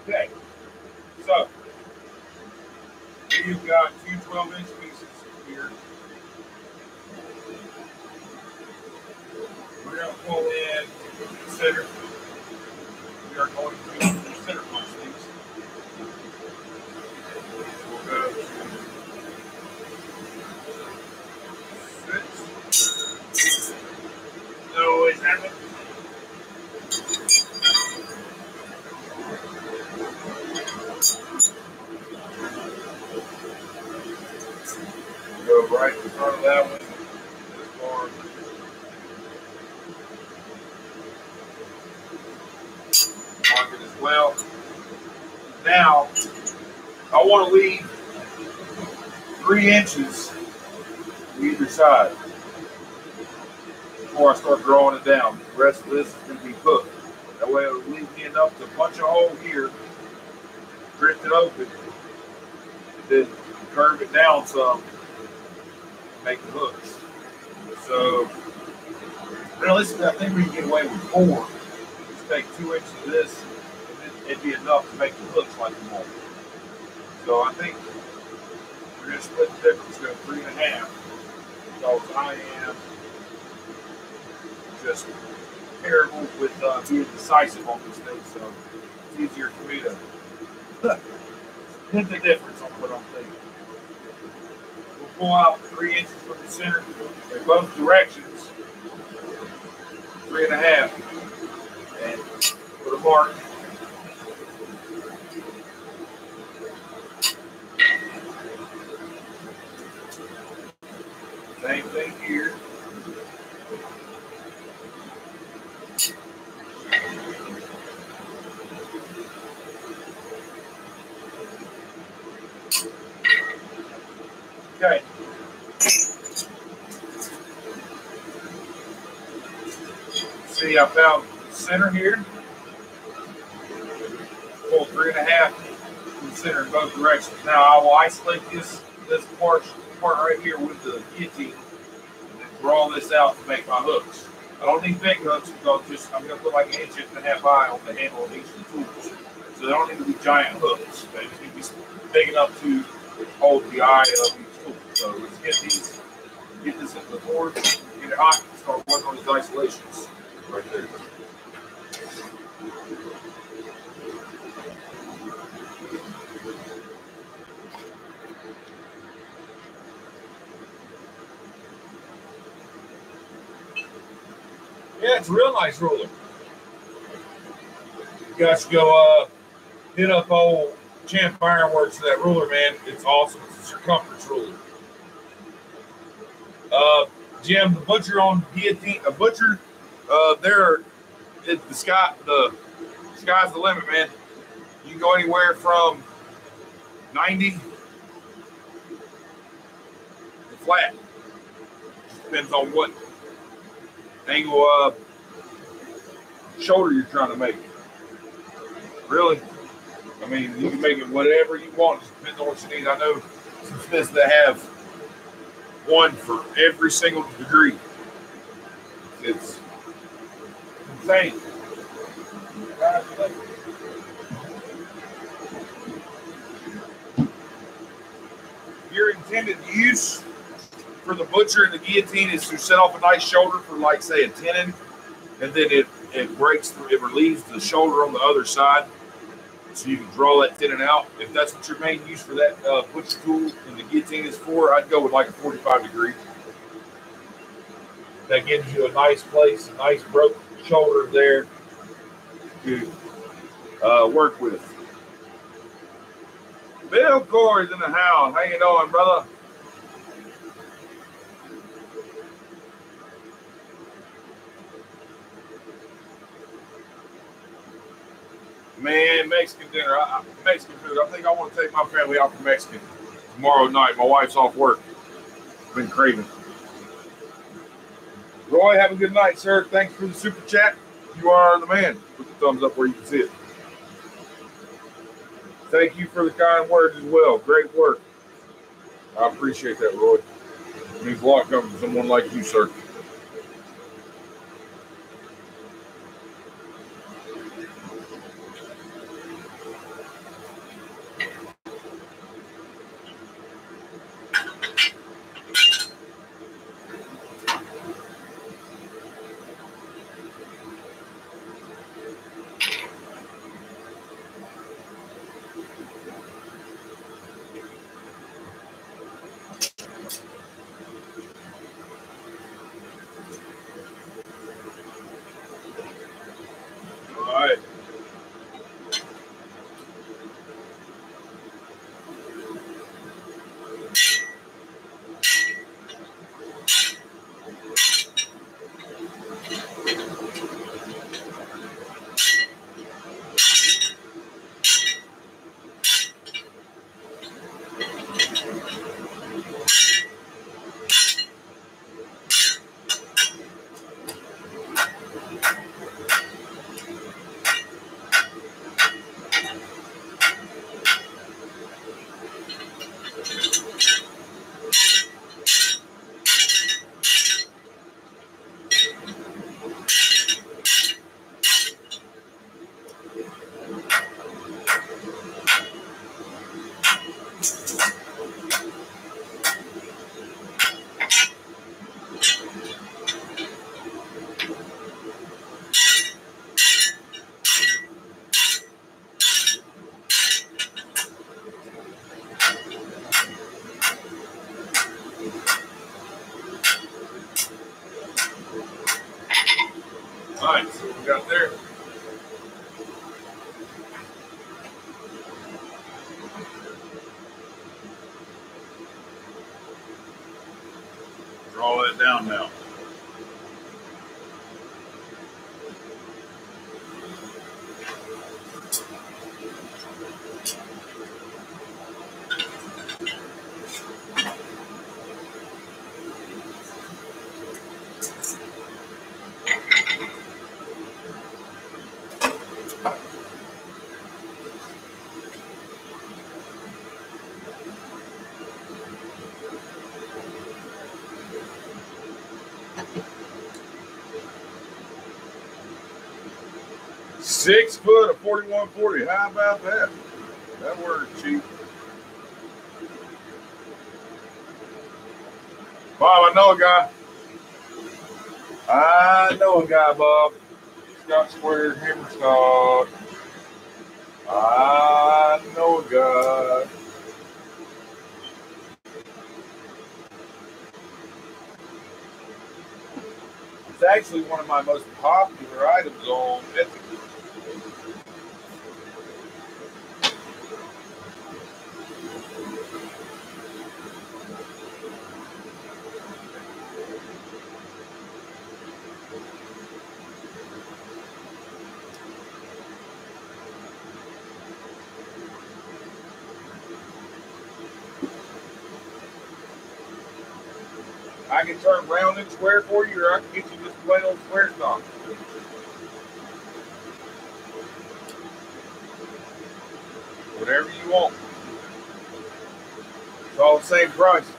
Okay, so you've got two 12-inch pieces here. We're going to pull in the center. We are going to center punch these. We'll go 6. No, is that what? Go right in front of that one. This far. Mark it as well. Now, I want to leave 3 inches to either side before I start drawing it down. The rest of this is going to be hooked. That way it'll leave me enough to punch a hole here, drift it open, and then curve it down some, make the hooks. So realistically, I think we can get away with 4. Just take 2 inches of this, and it'd be enough to make the hooks like you want. So I think we're going to split the difference to 3.5, because I am just terrible with being decisive on this thing, so it's easier for me to hit the difference on what I'm thinking. We'll pull out 3 inches from the center in both directions, 3.5, and put a mark. Same thing here. Okay. See, I found the center here. Pull 3.5 from the center in both directions. Now I will isolate this part right here with the guillotine, and then draw this out to make my hooks. I don't need big hooks because I'm going to put like 1.5 inches high on the handle of each of the tools. So they don't need to be giant hooks. They just need to be big enough to hold the eye of each tool. So let's get this into the board, get it hot, and start working on these isolations right there. Yeah, it's a real nice ruler. You guys go hit up old Champ Ironworks for that ruler, man. It's awesome. It's a circumference ruler. Jim, the butcher on guillotine, a butcher, the sky's the limit, man. You can go anywhere from 90 to flat. Just depends on what angle shoulder you're trying to make. Really? I mean, you can make it whatever you want. It depends on what you need. I know some smiths that have one for every single degree. It's insane. Your intended use for the butcher and the guillotine is to set off a nice shoulder for, like, say, a tenon, and then it breaks through, it relieves the shoulder on the other side, so you can draw that tenon out. If that's what your main use for that butcher tool and the guillotine is for, I'd go with like a 45 degree. That gives you a nice place, a nice broke shoulder there to work with. Bill Corey's in the house. How you doing, brother? Man, Mexican dinner. Mexican food. I think I want to take my family out for Mexican tomorrow night. My wife's off work. Been craving. Roy, have a good night, sir. Thanks for the super chat. You are the man. Put the thumbs up where you can see it. Thank you for the kind words as well. Great work. I appreciate that, Roy. It means a lot coming from someone like you, sir. All right, so what we got there. Draw that down now. Six foot of 4140. How about that? That worked cheap. Bob, I know a guy. Bob. He's got square hammer stock. I know a guy. It's actually one of my most popular items on Etsy. I can turn round and square for you, or I can get you just plain old square stock. Whatever you want. It's all the same price.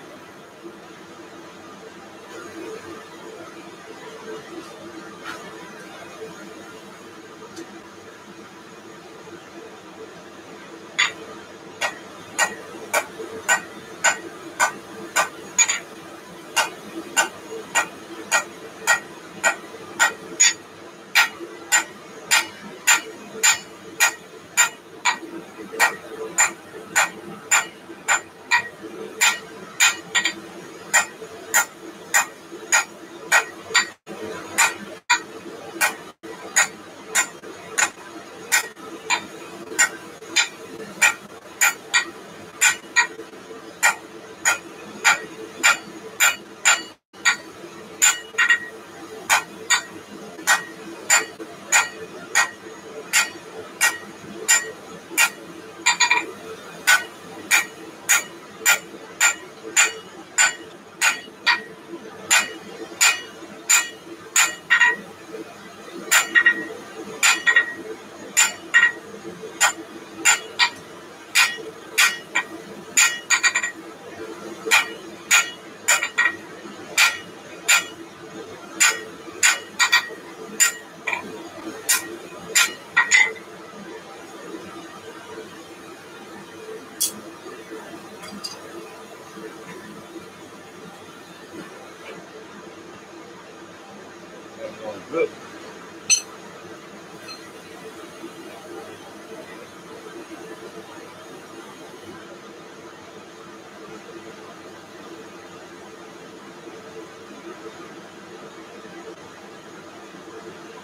Good.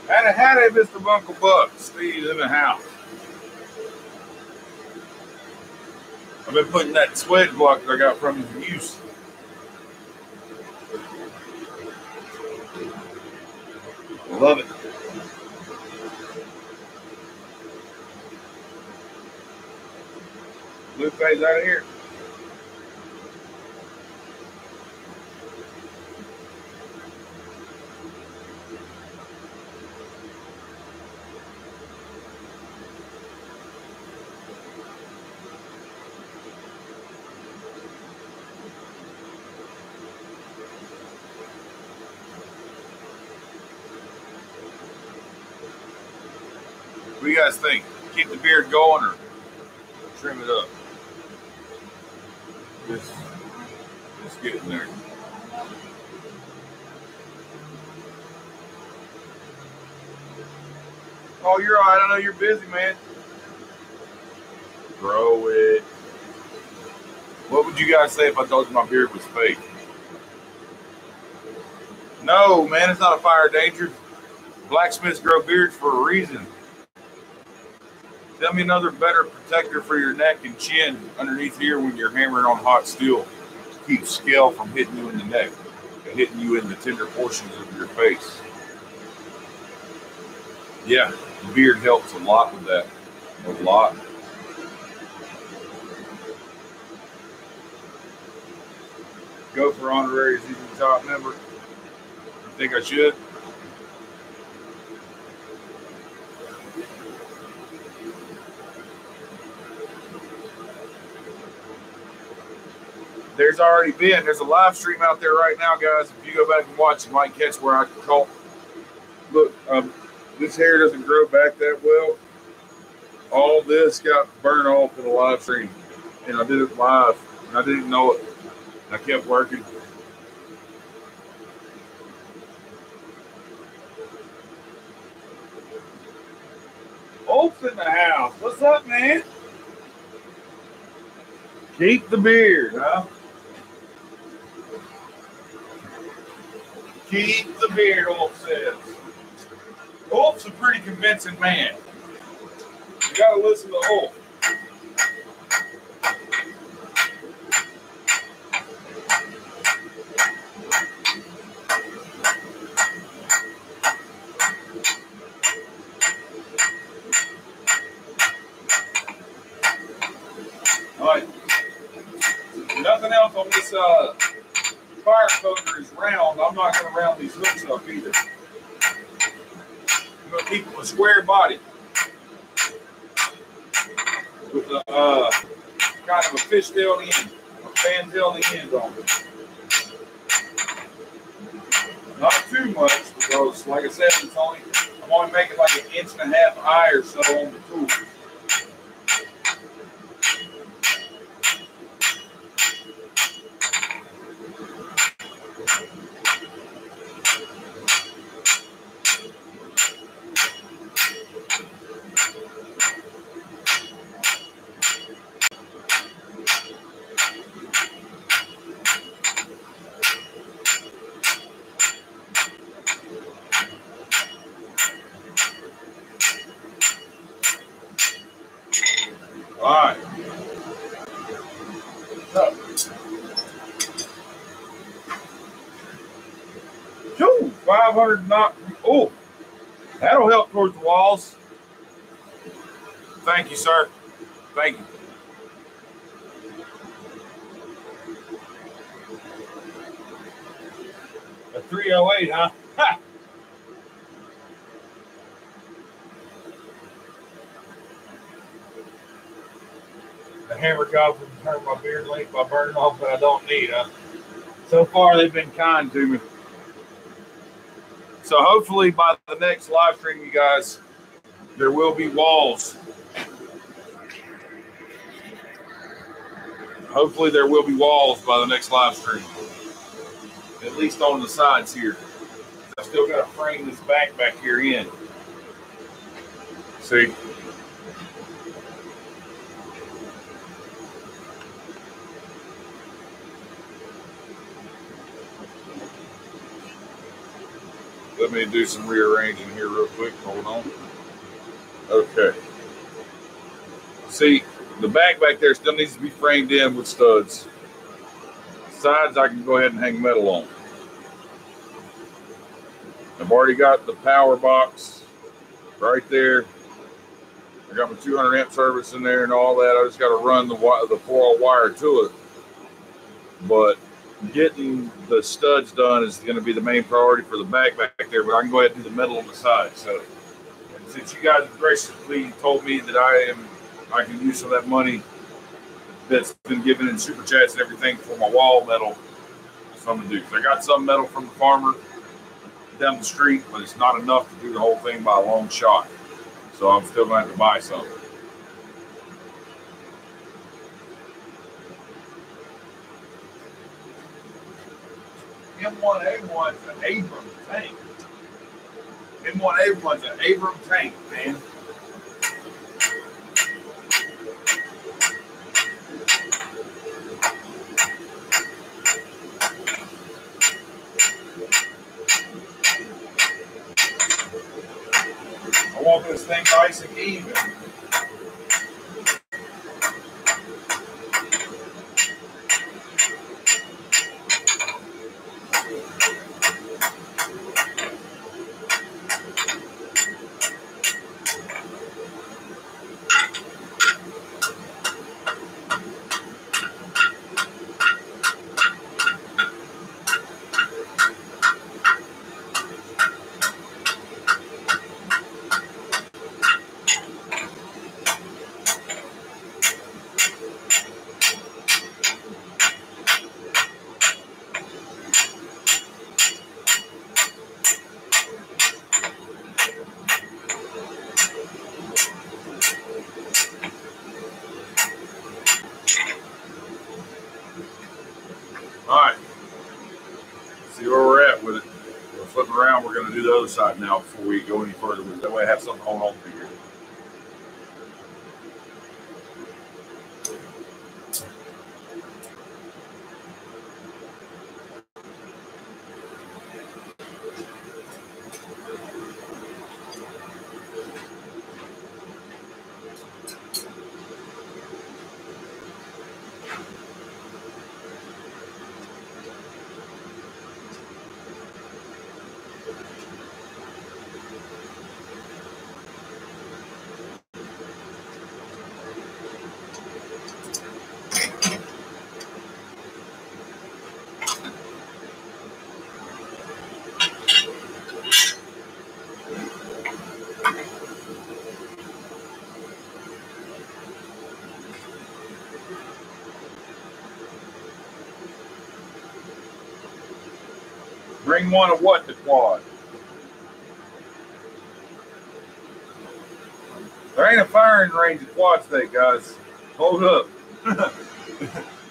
Howdy, Mr. Uncle Buck. Steve's in the house. I've been putting that swedge block that I got from his use. Love it. Blue phase out of here. What do you guys think? Keep the beard going or trim it up? Just get in there. Oh, you're all right. I know you're busy, man. Grow it. What would you guys say if I told you my beard was fake? No, man, it's not a fire danger. Blacksmiths grow beards for a reason. Tell me another better protector for your neck and chin underneath here when you're hammering on hot steel. Keep scale from hitting you in the neck and hitting you in the tender portions of your face. Yeah, the beard helps a lot with that. A lot. Go for honorary ZZ Top member. You think I should? There's a live stream out there right now, guys. If you go back and watch, you might catch where I talk. Look, this hair doesn't grow back that well. All this got burned off in a live stream, and I did it live, and I didn't know it. I kept working. Oak's in the house. What's up, man? Keep the beard, huh? Keep the beard, Oak says. Oak's a pretty convincing man. You gotta listen to Oak. All right. Nothing else on this fire coater is round. I'm not going to round these hooks up either. I'm going to keep them a square body with a kind of a fishtail end, a fantail end on it. Not too much because, like I said, I'm only making like 1.5 inches high or so on the tool. All right. So, 500 knock. Oh, that'll help towards the walls. Thank you, sir. Thank you. A 308, huh? Ha! The hammer job would turn my beard length by burning off what I don't need, huh? So far, they've been kind to me. So hopefully by the next live stream, you guys, there will be walls. Hopefully there will be walls by the next live stream. At least on the sides here. I still got to frame this back here in. See? Let me do some rearranging here real quick. Hold on. Okay. See, the back there still needs to be framed in with studs. Sides I can go ahead and hang metal on. I've already got the power box right there. I got my 200 amp service in there and all that. I just got to run the 4-0 wire to it. But getting the studs done is going to be the main priority for the back there, but I can go ahead and do the metal on the side. So, and since you guys have graciously told me that I can use some of that money that's been given in super chats and everything for my wall metal, that's what I'm going to do. So I got some metal from the farmer down the street, but it's not enough to do the whole thing by a long shot. So I'm still going to have to buy some. M1A1's an Abram tank. M1A1's an Abram tank, man. I want this thing nice and even. All right. See where we're at with it. We're flipping around. We're going to do the other side now before we go any further with it. That way I have something to hold on to here. Bring one of what to quad? There ain't a firing range at Quad State, guys. Hold up.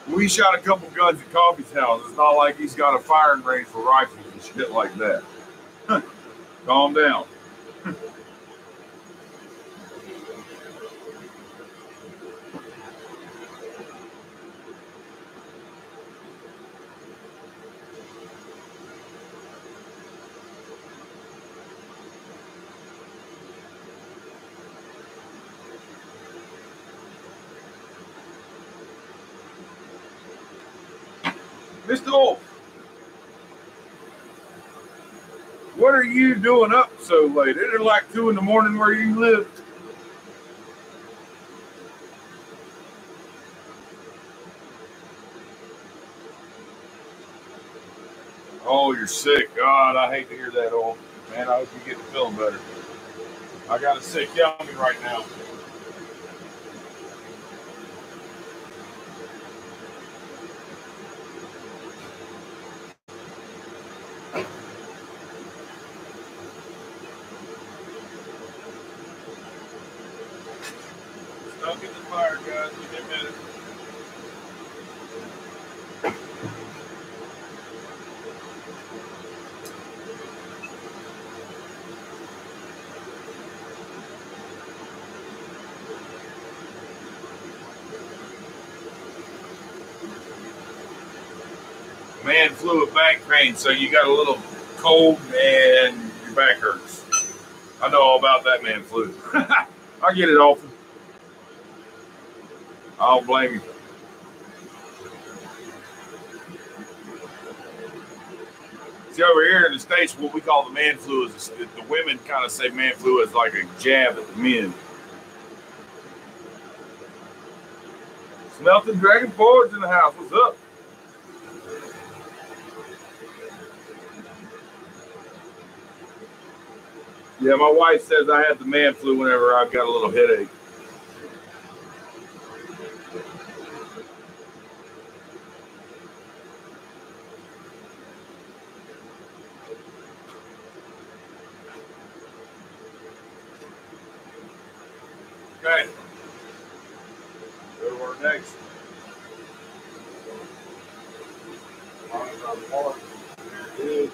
We shot a couple guns at Coffee's house. It's not like he's got a firing range for rifles and shit like that. Calm down. Mr. Wolf, what are you doing up so late? It is like 2 in the morning where you live. Oh, you're sick. God, I hate to hear that, old man. I hope you get feeling better. I got a sick yummy right now. Don't get the fire, guys. Give me a minute. Man flew a back pain, so you got a little cold and your back hurts. I know all about that man flu. I get it often. I don't blame you. See, over here in the States, what we call the man flu is the women kind of say man flu is like a jab at the men. Smelting Dragon Forge in the house. What's up? Yeah, my wife says I have the man flu whenever I've got a little headache. Okay. Go to our next. Find our part. There it is.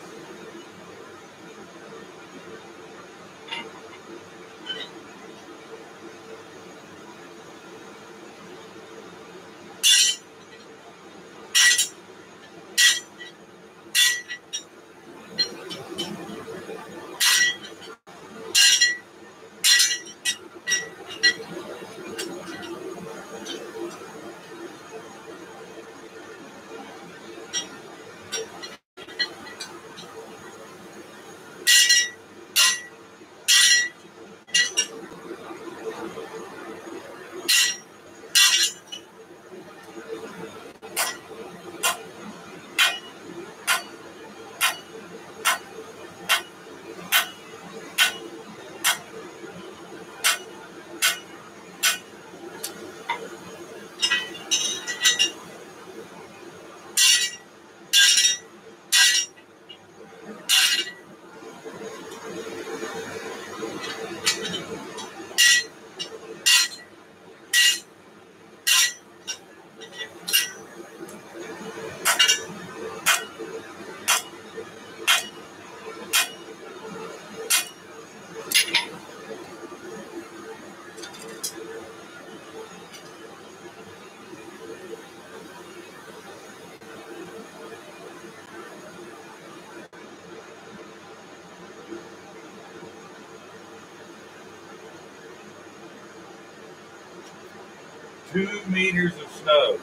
2 meters of snow.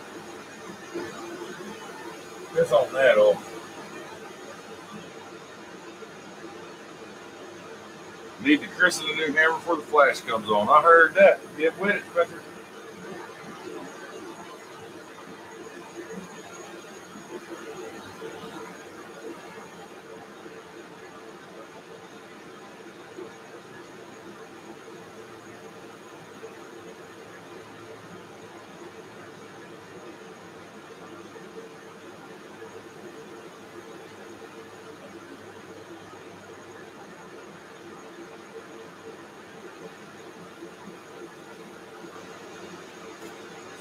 That's on that old. Need to christen the new hammer before the flash comes on. I heard that. Get with it, Spencer.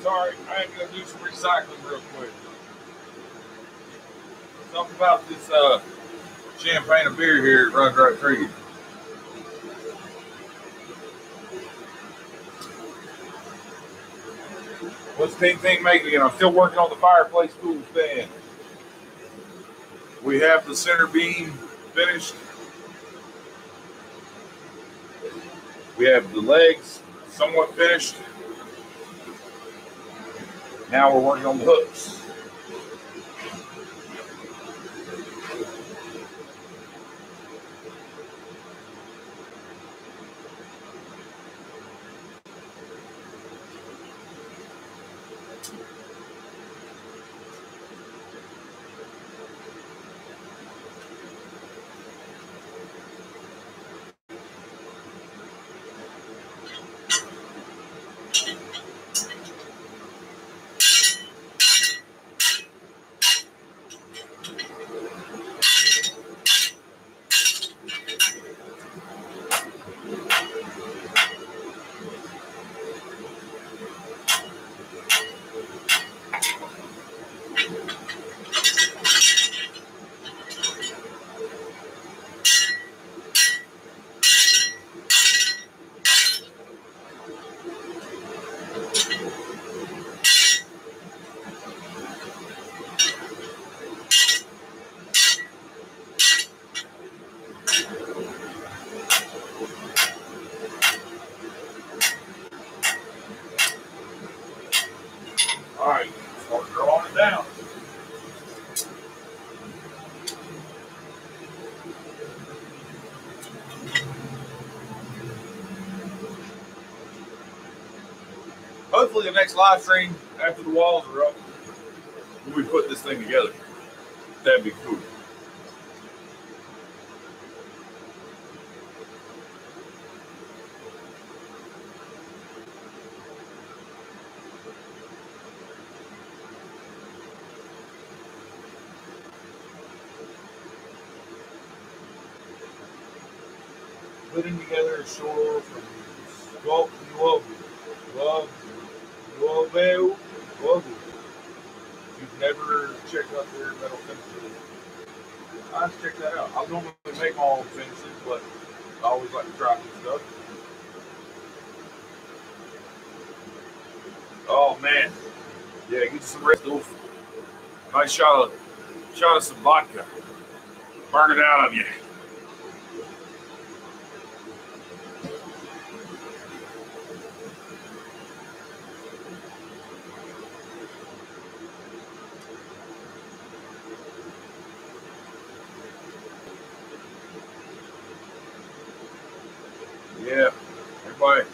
Sorry, I had to go do some recycling real quick. Something about this champagne of beer here at runs right through you. What's Ting making again? I'm still working on the fireplace tool stand. We have the center beam finished. We have the legs somewhat finished. Now we're working on the hooks. All right, start drawing it down. Hopefully the next live stream after the walls are up, when we put this thing together. That'd be cool. Putting together a shore from You've never checked out their metal finishes. I have to check that out. I normally make my own finishes, but I always like to try new stuff. Oh man. Yeah, get you some Red Wolf. Nice shot of some vodka. Burn it out of you. Yeah, everybody,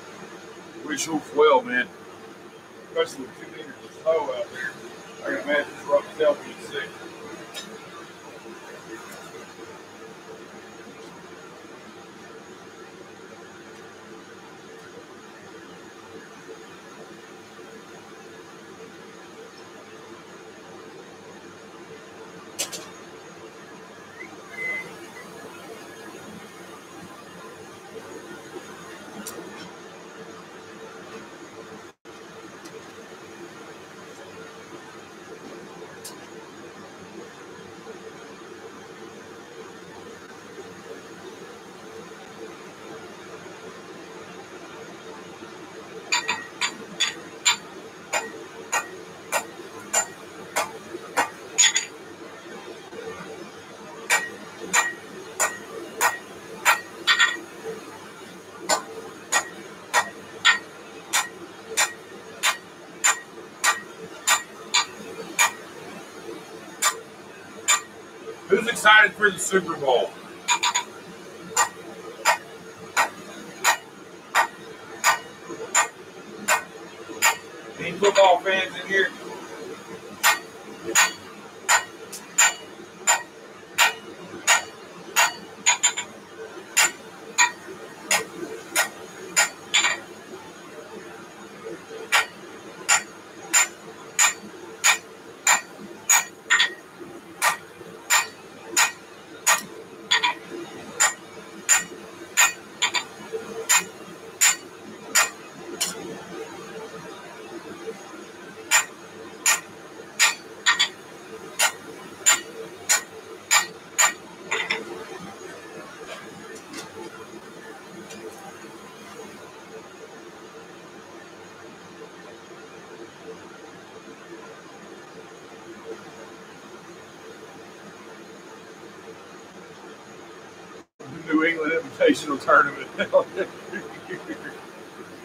wish Wolf well, man. Especially with 2 meters of snow out there. I can imagine this rough self being sick. Who's excited for the Super Bowl? Any football fans in here? New England Invitational Tournament.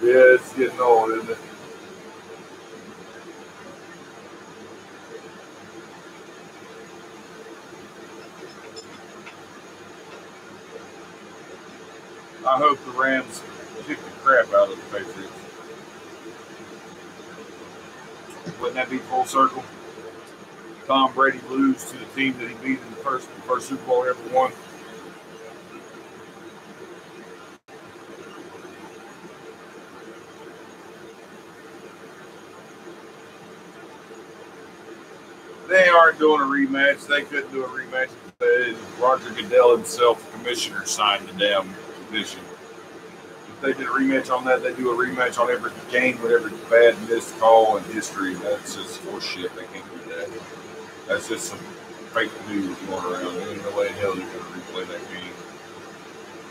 Yeah, it's getting old, isn't it? I hope the Rams kick the crap out of the Patriots. Wouldn't that be full circle? Tom Brady lose to the team that he beat in the first Super Bowl he ever won. They aren't doing a rematch. They couldn't do a rematch. Roger Goodell himself, the commissioner, signed the damn petition. If they did a rematch on that, they do a rematch on every game with every bad missed call in history. That's just horseshit. They can't do that. That's just some fake news going around. There ain't no way in hell they're going to replay that game.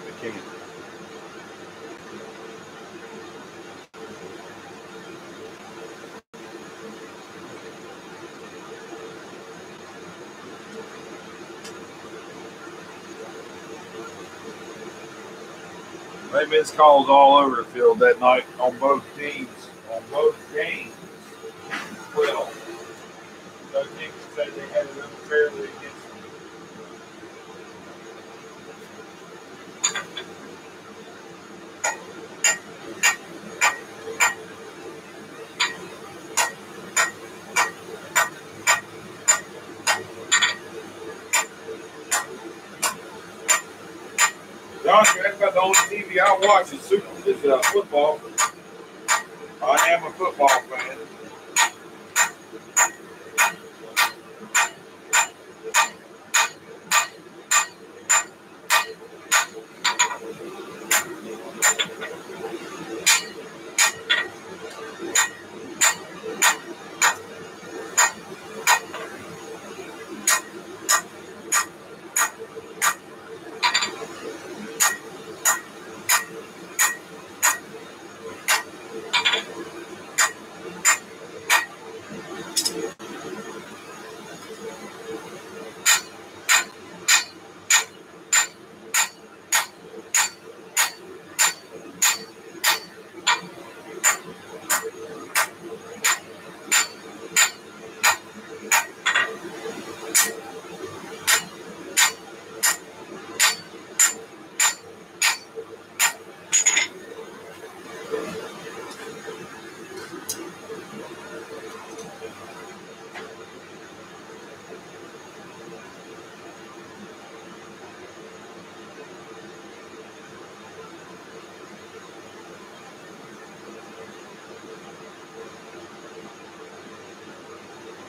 They can't. They missed calls all over the field that night on both teams, on both games. Well, those teams said they had it unfairly against them. Josh, that's about the only TV I watch is football. I am a football fan.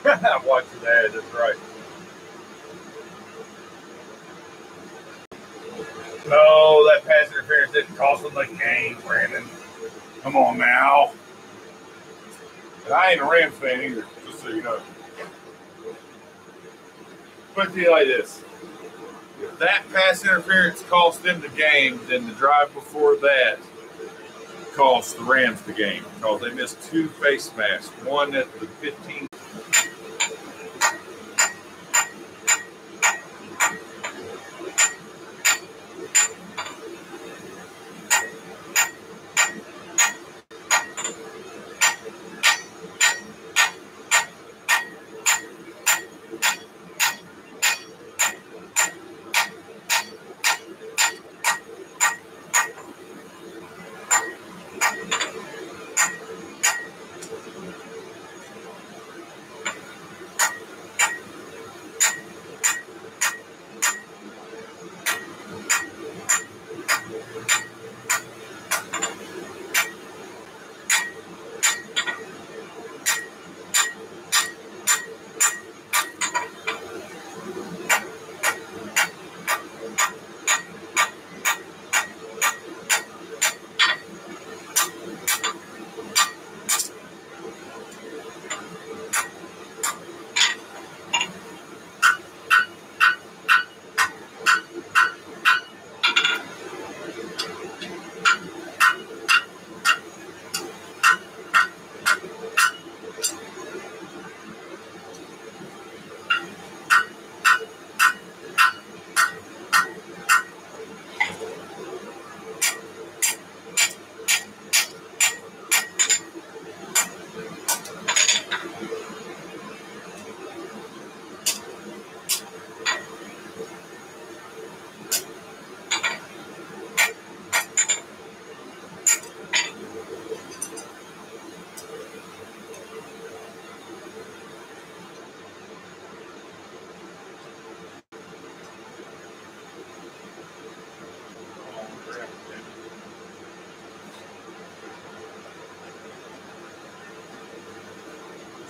I'm watching that, that's right. No, that pass interference didn't cost them the game, Brandon. Come on now. And I ain't a Rams fan either, just so you know. Put it to you like this. If that pass interference cost them the game, then the drive before that cost the Rams the game because they missed two face masks, one at the 15.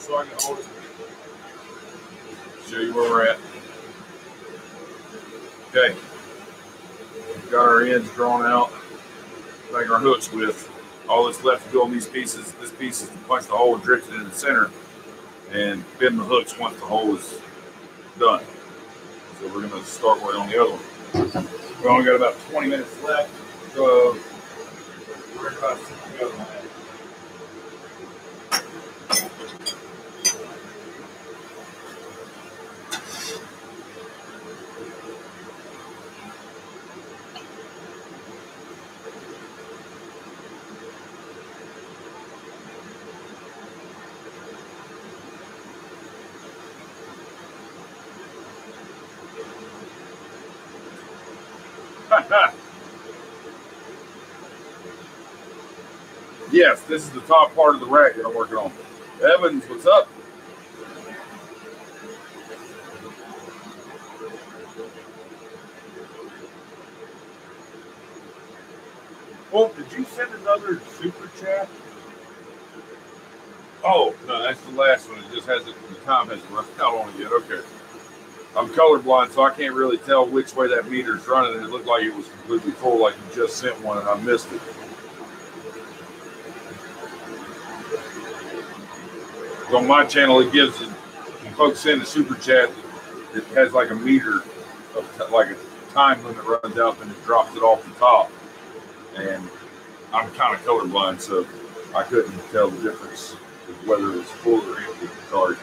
so I can hold it. Show you where we're at. Okay. We've got our ends drawn out, like our hooks with. All that's left to go on these pieces, this piece is to punch the hole and drift it in the center and bend the hooks once the hole is done. So we're going to start working on the other one. We only got about 20 minutes left, so we're about to see the other one. Yes, this is the top part of the rack that I'm working on. Evans, what's up? Oh, did you send another super chat? Oh, no, that's the last one. It just has the time hasn't run out on it yet. Okay. I'm colorblind, so I can't really tell which way that meter's running. It looked like it was completely full, like you just sent one, and I missed it. On my channel, it gives it, when folks send a super chat, it has like a meter, of like a time limit runs out, and it drops it off the top. And I'm kind of colorblind, so I couldn't tell the difference whether it was full or empty. Sorry.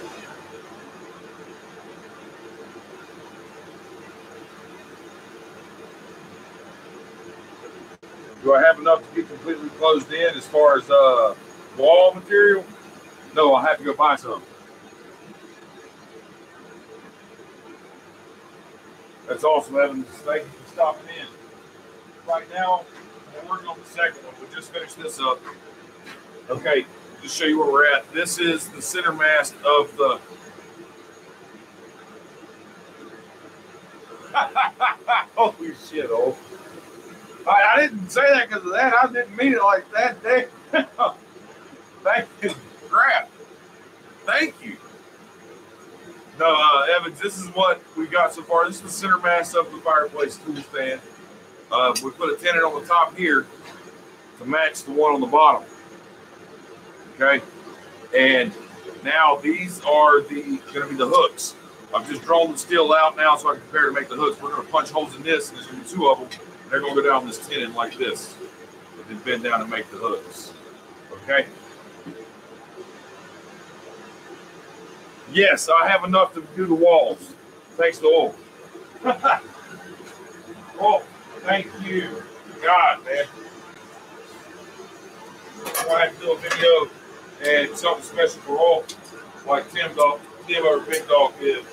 Do I have enough to get completely closed in as far as wall material? No, I'll have to go buy some. That's awesome, Evans. Thank you for stopping in. Right now, we're working on the second one. We'll just finish this up. Okay, just show you where we're at. This is the center mast of the... Holy shit, oh. I didn't say that because of that. I didn't mean it like that. Thank you. Crap. Thank you. No, Evans, this is what we got so far. This is the center mass of the fireplace tool stand. We put a tenon on the top here to match the one on the bottom. Okay. And now these are going to be the hooks. I've just drawn the steel out now so I can prepare to make the hooks. We're going to punch holes in this, and there's going to be two of them. They're going to go down this tenon like this, and then bend down and make the hooks. Okay? Yes, I have enough to do the walls. Thanks to oil. Oh, thank you. God, man. I have to do a video and something special for all, like Tim or Big Dog did.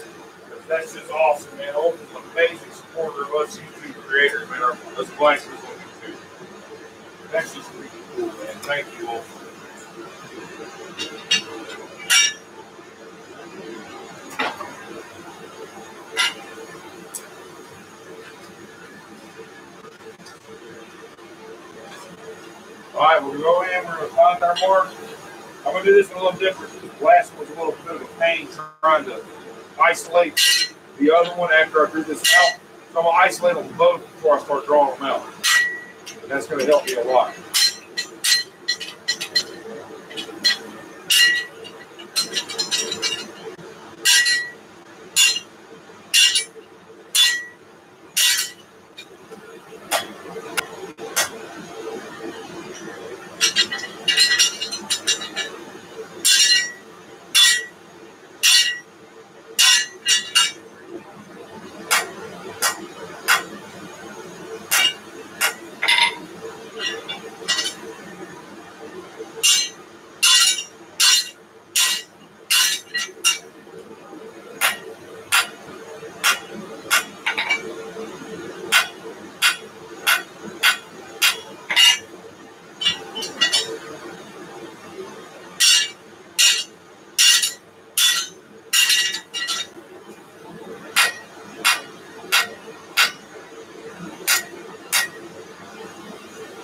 That's just awesome, man. Ulf is an amazing supporter of us YouTube creators, man. Us Blacksmith on YouTube. That's just really cool, man. Thank you, Ulf. All right, we're going to go in. We're going to find our mark. I'm going to do this a little different. The last one was a little bit of a pain trying to isolate the other one after I drew this out. So I'm going to isolate them both before I start drawing them out. And that's going to help me a lot.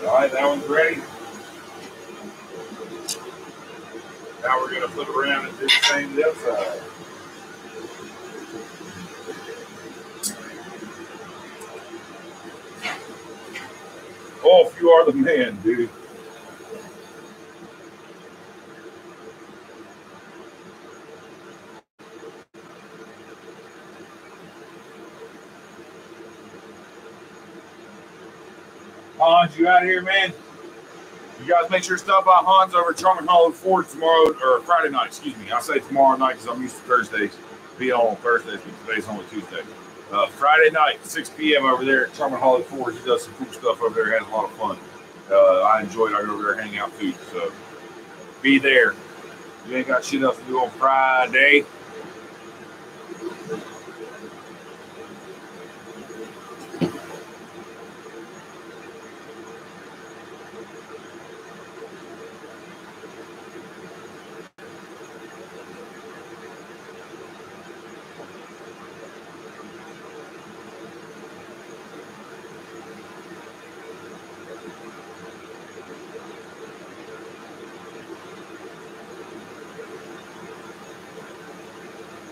All right, that one's ready. Now we're going to flip around and do the same to the other side. Oh, if you are the man, dude. Hans, you out here, man? You guys make sure to stop by Hans over at Charming Hollow Ford tomorrow, or Friday night, excuse me. I say tomorrow night because I'm used to Thursdays. Be on Thursdays, but today's only Tuesday. Friday night, 6 p.m. over there at Charming Hollow Ford. He does some cool stuff over there. Has a lot of fun. I enjoy it. I go over there hang out too. So be there. You ain't got shit else to do on Friday.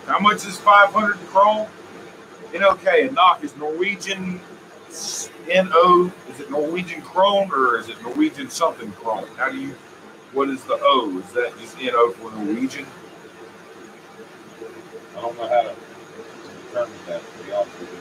How much is 500 chrome? NOK, a knock is Norwegian NO. Is it Norwegian krone or is it Norwegian something krone? How do you, what is the O? Is that just NO for Norwegian? I don't know how to determine that, to be honest with you.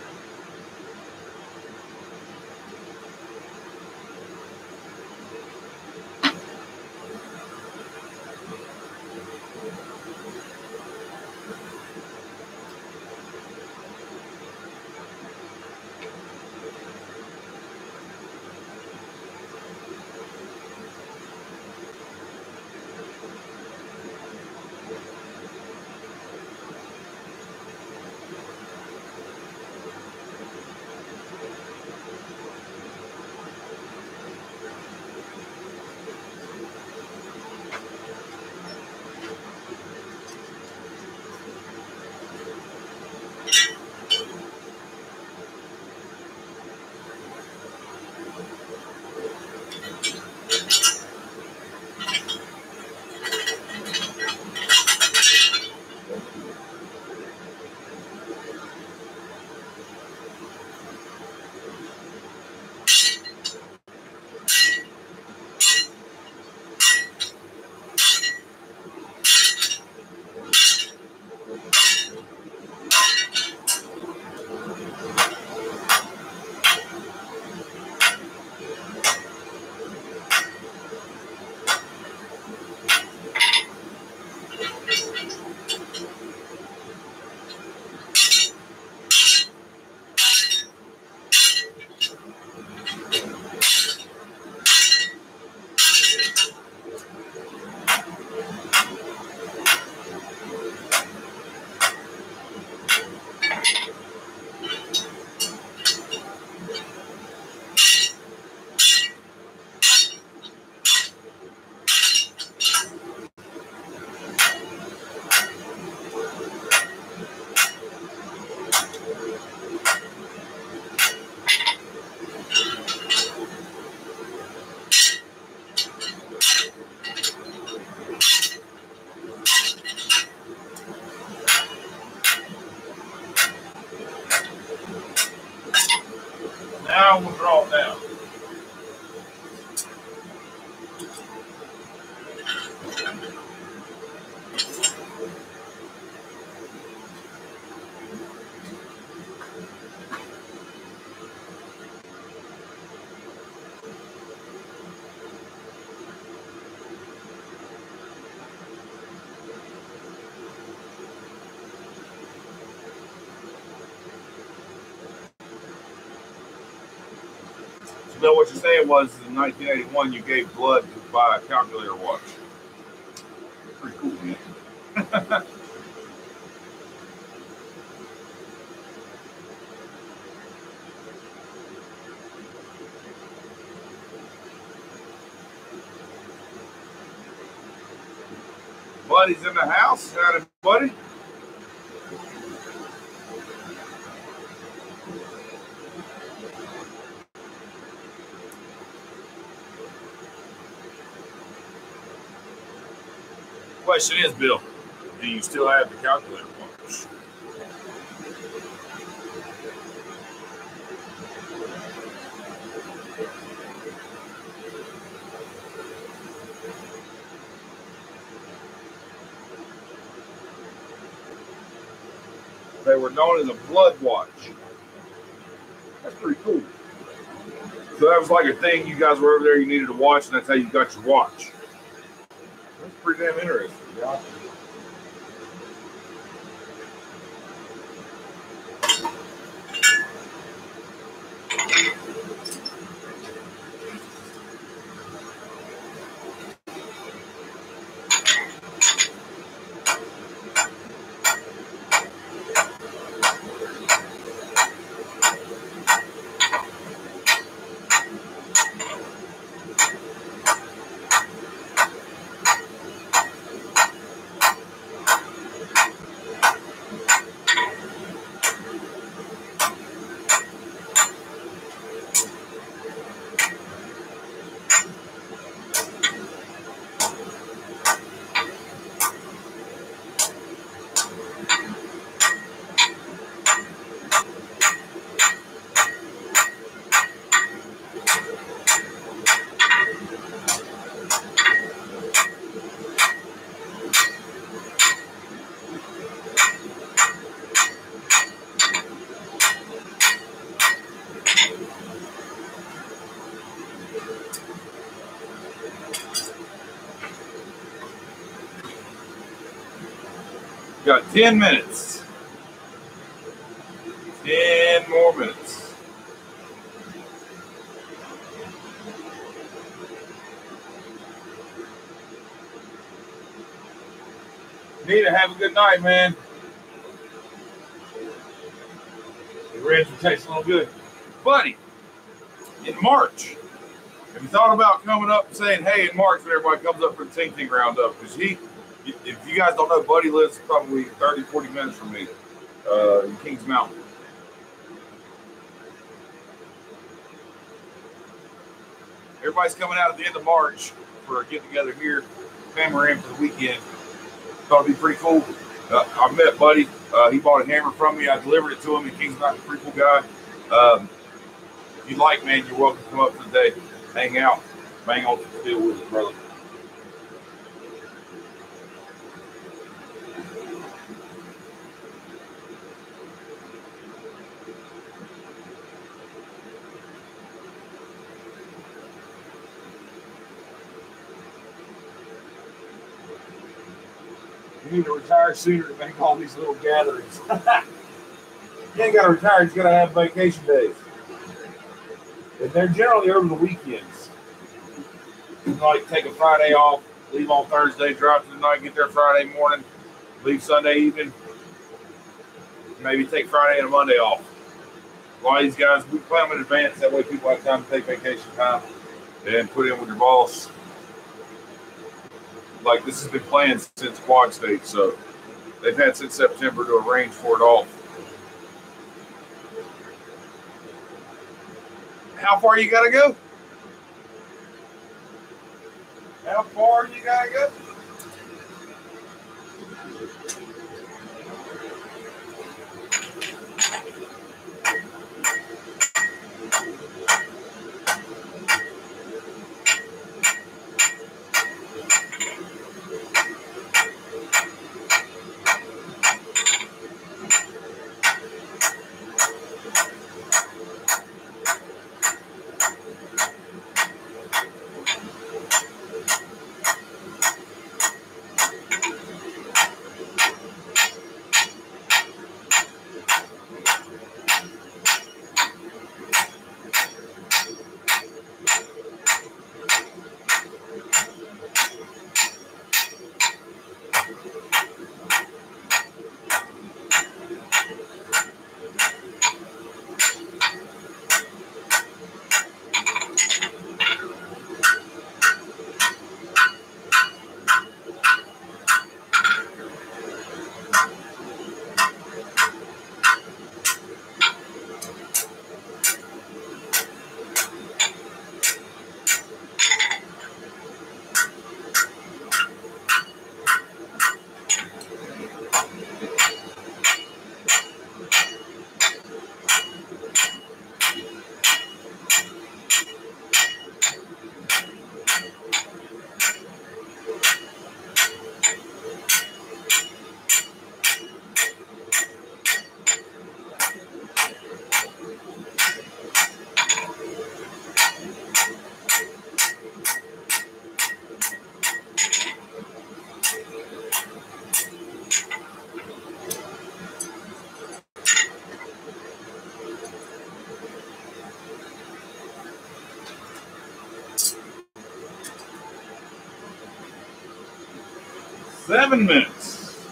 Now we'll draw it down. Bill, what you're saying was in 1981 you gave blood to buy a calculator watch. Pretty cool, man. Buddy's in the house. Howdy, buddy. question is, Bill, do you still have the calculator parts? They were known as a blood watch. That's pretty cool. So that was like a thing you guys were over there, you needed to watch, and that's how you got your watch. That's pretty damn interesting. Yeah. Got 10 minutes. 10 more minutes. Nita, have a good night, man. The reds are tasting a little good. Buddy, in March, have you thought about coming up and saying, hey, in March when everybody comes up for the Ting Roundup? Because if you guys don't know, Buddy lives probably 30, 40 minutes from me in Kings Mountain. Everybody's coming out at the end of March for a get-together here. Hammer in for the weekend. Thought it'd be pretty cool. I met Buddy. He bought a hammer from me. I delivered it to him in Kings Mountain. Pretty cool guy. If you like, man, you're welcome to come up today. Hang out. Bang on some steel with it, brother. You need to retire sooner to make all these little gatherings. You ain't got to retire, you got to have vacation days. And they're generally over the weekends. You can like take a Friday off, leave on Thursday, drive to the night, get there Friday morning, leave Sunday evening, maybe take Friday and a Monday off. A lot of these guys, we plan them in advance, that way people have time to take vacation time and put in with your boss. Like this has been planned since Quad State, so they've had since September to arrange for it all. How far you gotta go? How far you gotta go? 7 minutes.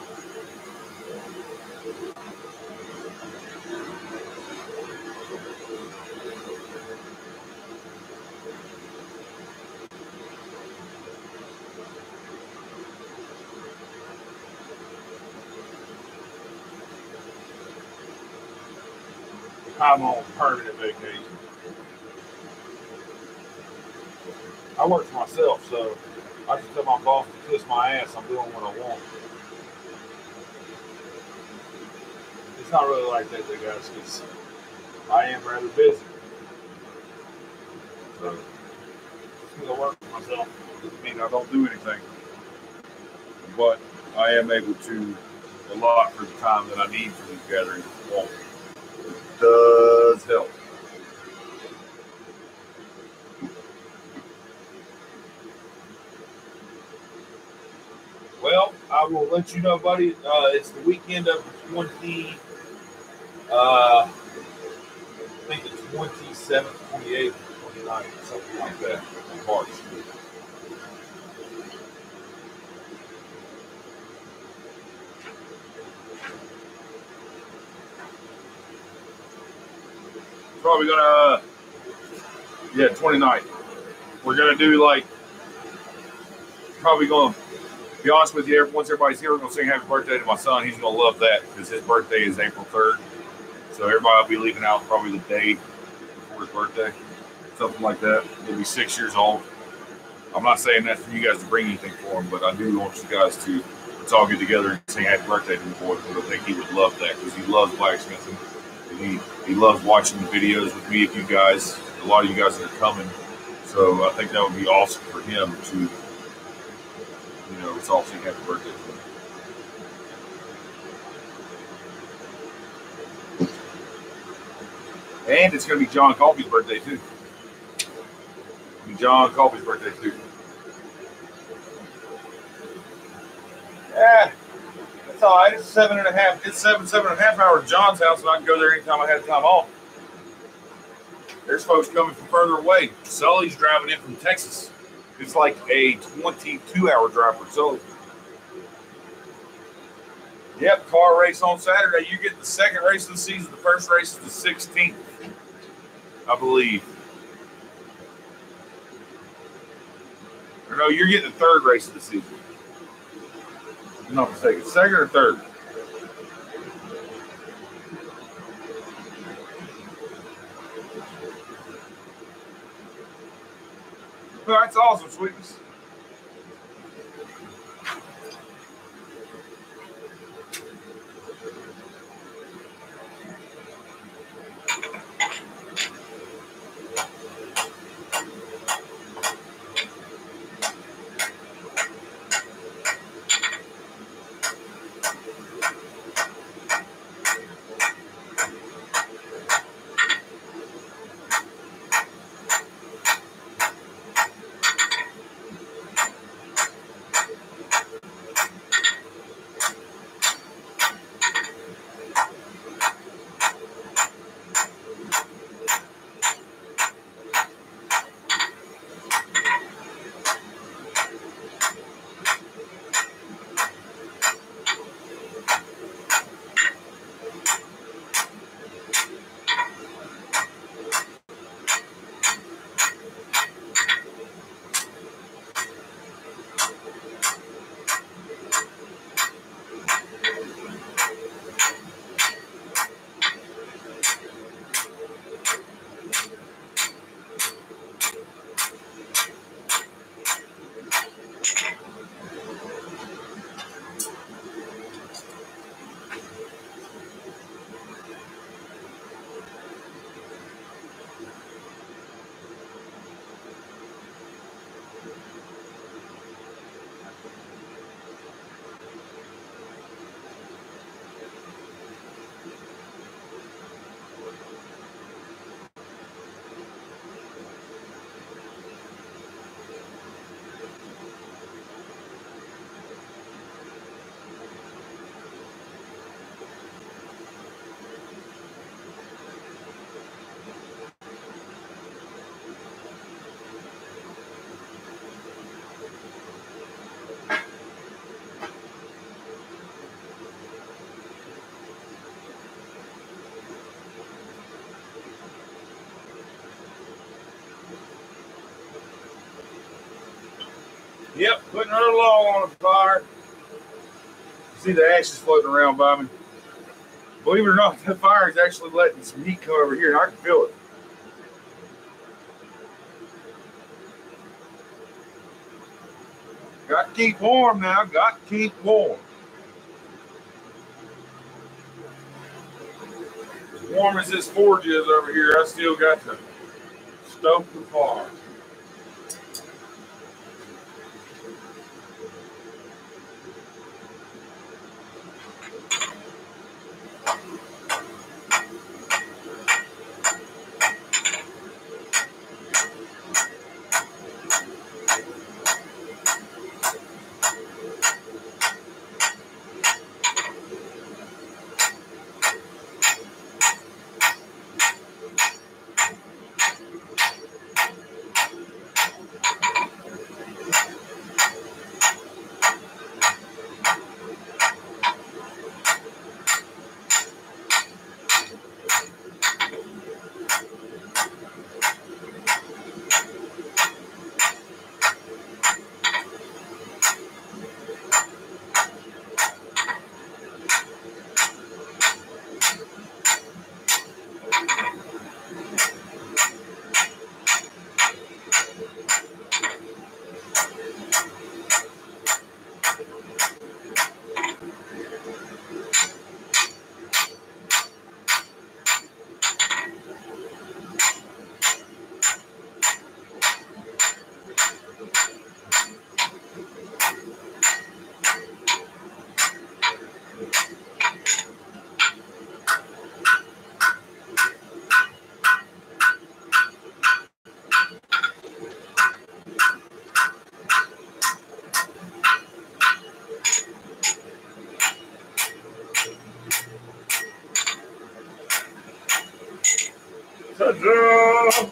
I'm on permanent vacation. I work for myself, so I just tell my boss to kiss my ass. I'm doing what I want. It's not really like that, guys, because I am rather busy. So, just because I work for myself doesn't mean I don't do anything. But I am able to allot for the time that I need for these gatherings. Well, it does help. Well, I will let you know, buddy. It's the weekend of the 20. I think the 27th, 28th, 29th, something like that, in March. Probably gonna, 29th. We're gonna do like, probably gonna be honest with you, once everybody's here, we're gonna sing happy birthday to my son. He's gonna love that because his birthday is April 3rd. So everybody will be leaving out probably the day before his birthday, something like that. He'll be 6 years old. I'm not saying that for you guys to bring anything for him, but I do want you guys to, let's all get together and sing happy birthday to the boy, because I think he would love that, because he loves blacksmithing. And he loves watching the videos with me, a lot of you guys that are coming. So I think that would be awesome for him to, let's all sing happy birthday to him. And it's going to be John Colby's birthday, too. John Colby's birthday, too. Yeah, that's all right. It's 7.5. It's 7.5 hours at John's house, and I can go there anytime I have time off. There's folks coming from further away. Sully's driving in from Texas. It's like a 22-hour drive for Sully. Yep, car race on Saturday. You get the second race of the season. The first race is the 16th, I believe. Or no, you're getting the third race of the season. I'm not mistaken. Second or third? Well, that's awesome, sweetness. Yep, putting her log on the fire. See the ashes floating around by me. Believe it or not, that fire is actually letting some heat come over here, and I can feel it. Got to keep warm now. Got to keep warm. As warm as this forge is over here, I still got to stoke the fire. Ta-da!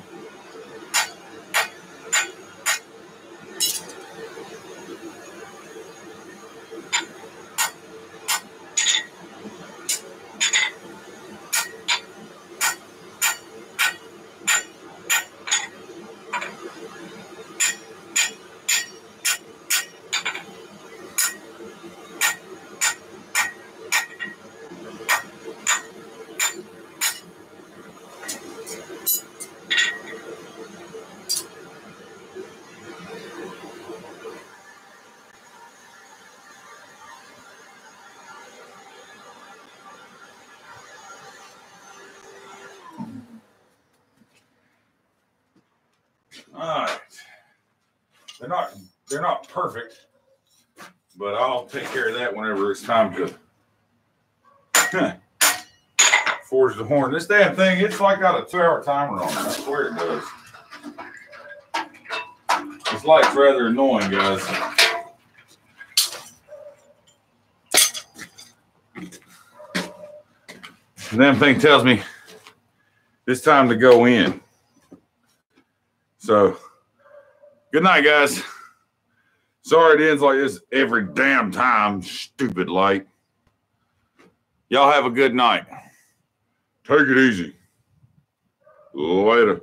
All right. They're not perfect, but I'll take care of that whenever it's time to forge the horn. This damn thing, it's like got a 2-hour timer on it. I swear it does. This light's rather annoying, guys. The damn thing tells me it's time to go in. So, good night, guys. Sorry it ends like this every damn time, stupid light. Y'all have a good night. Take it easy. Later.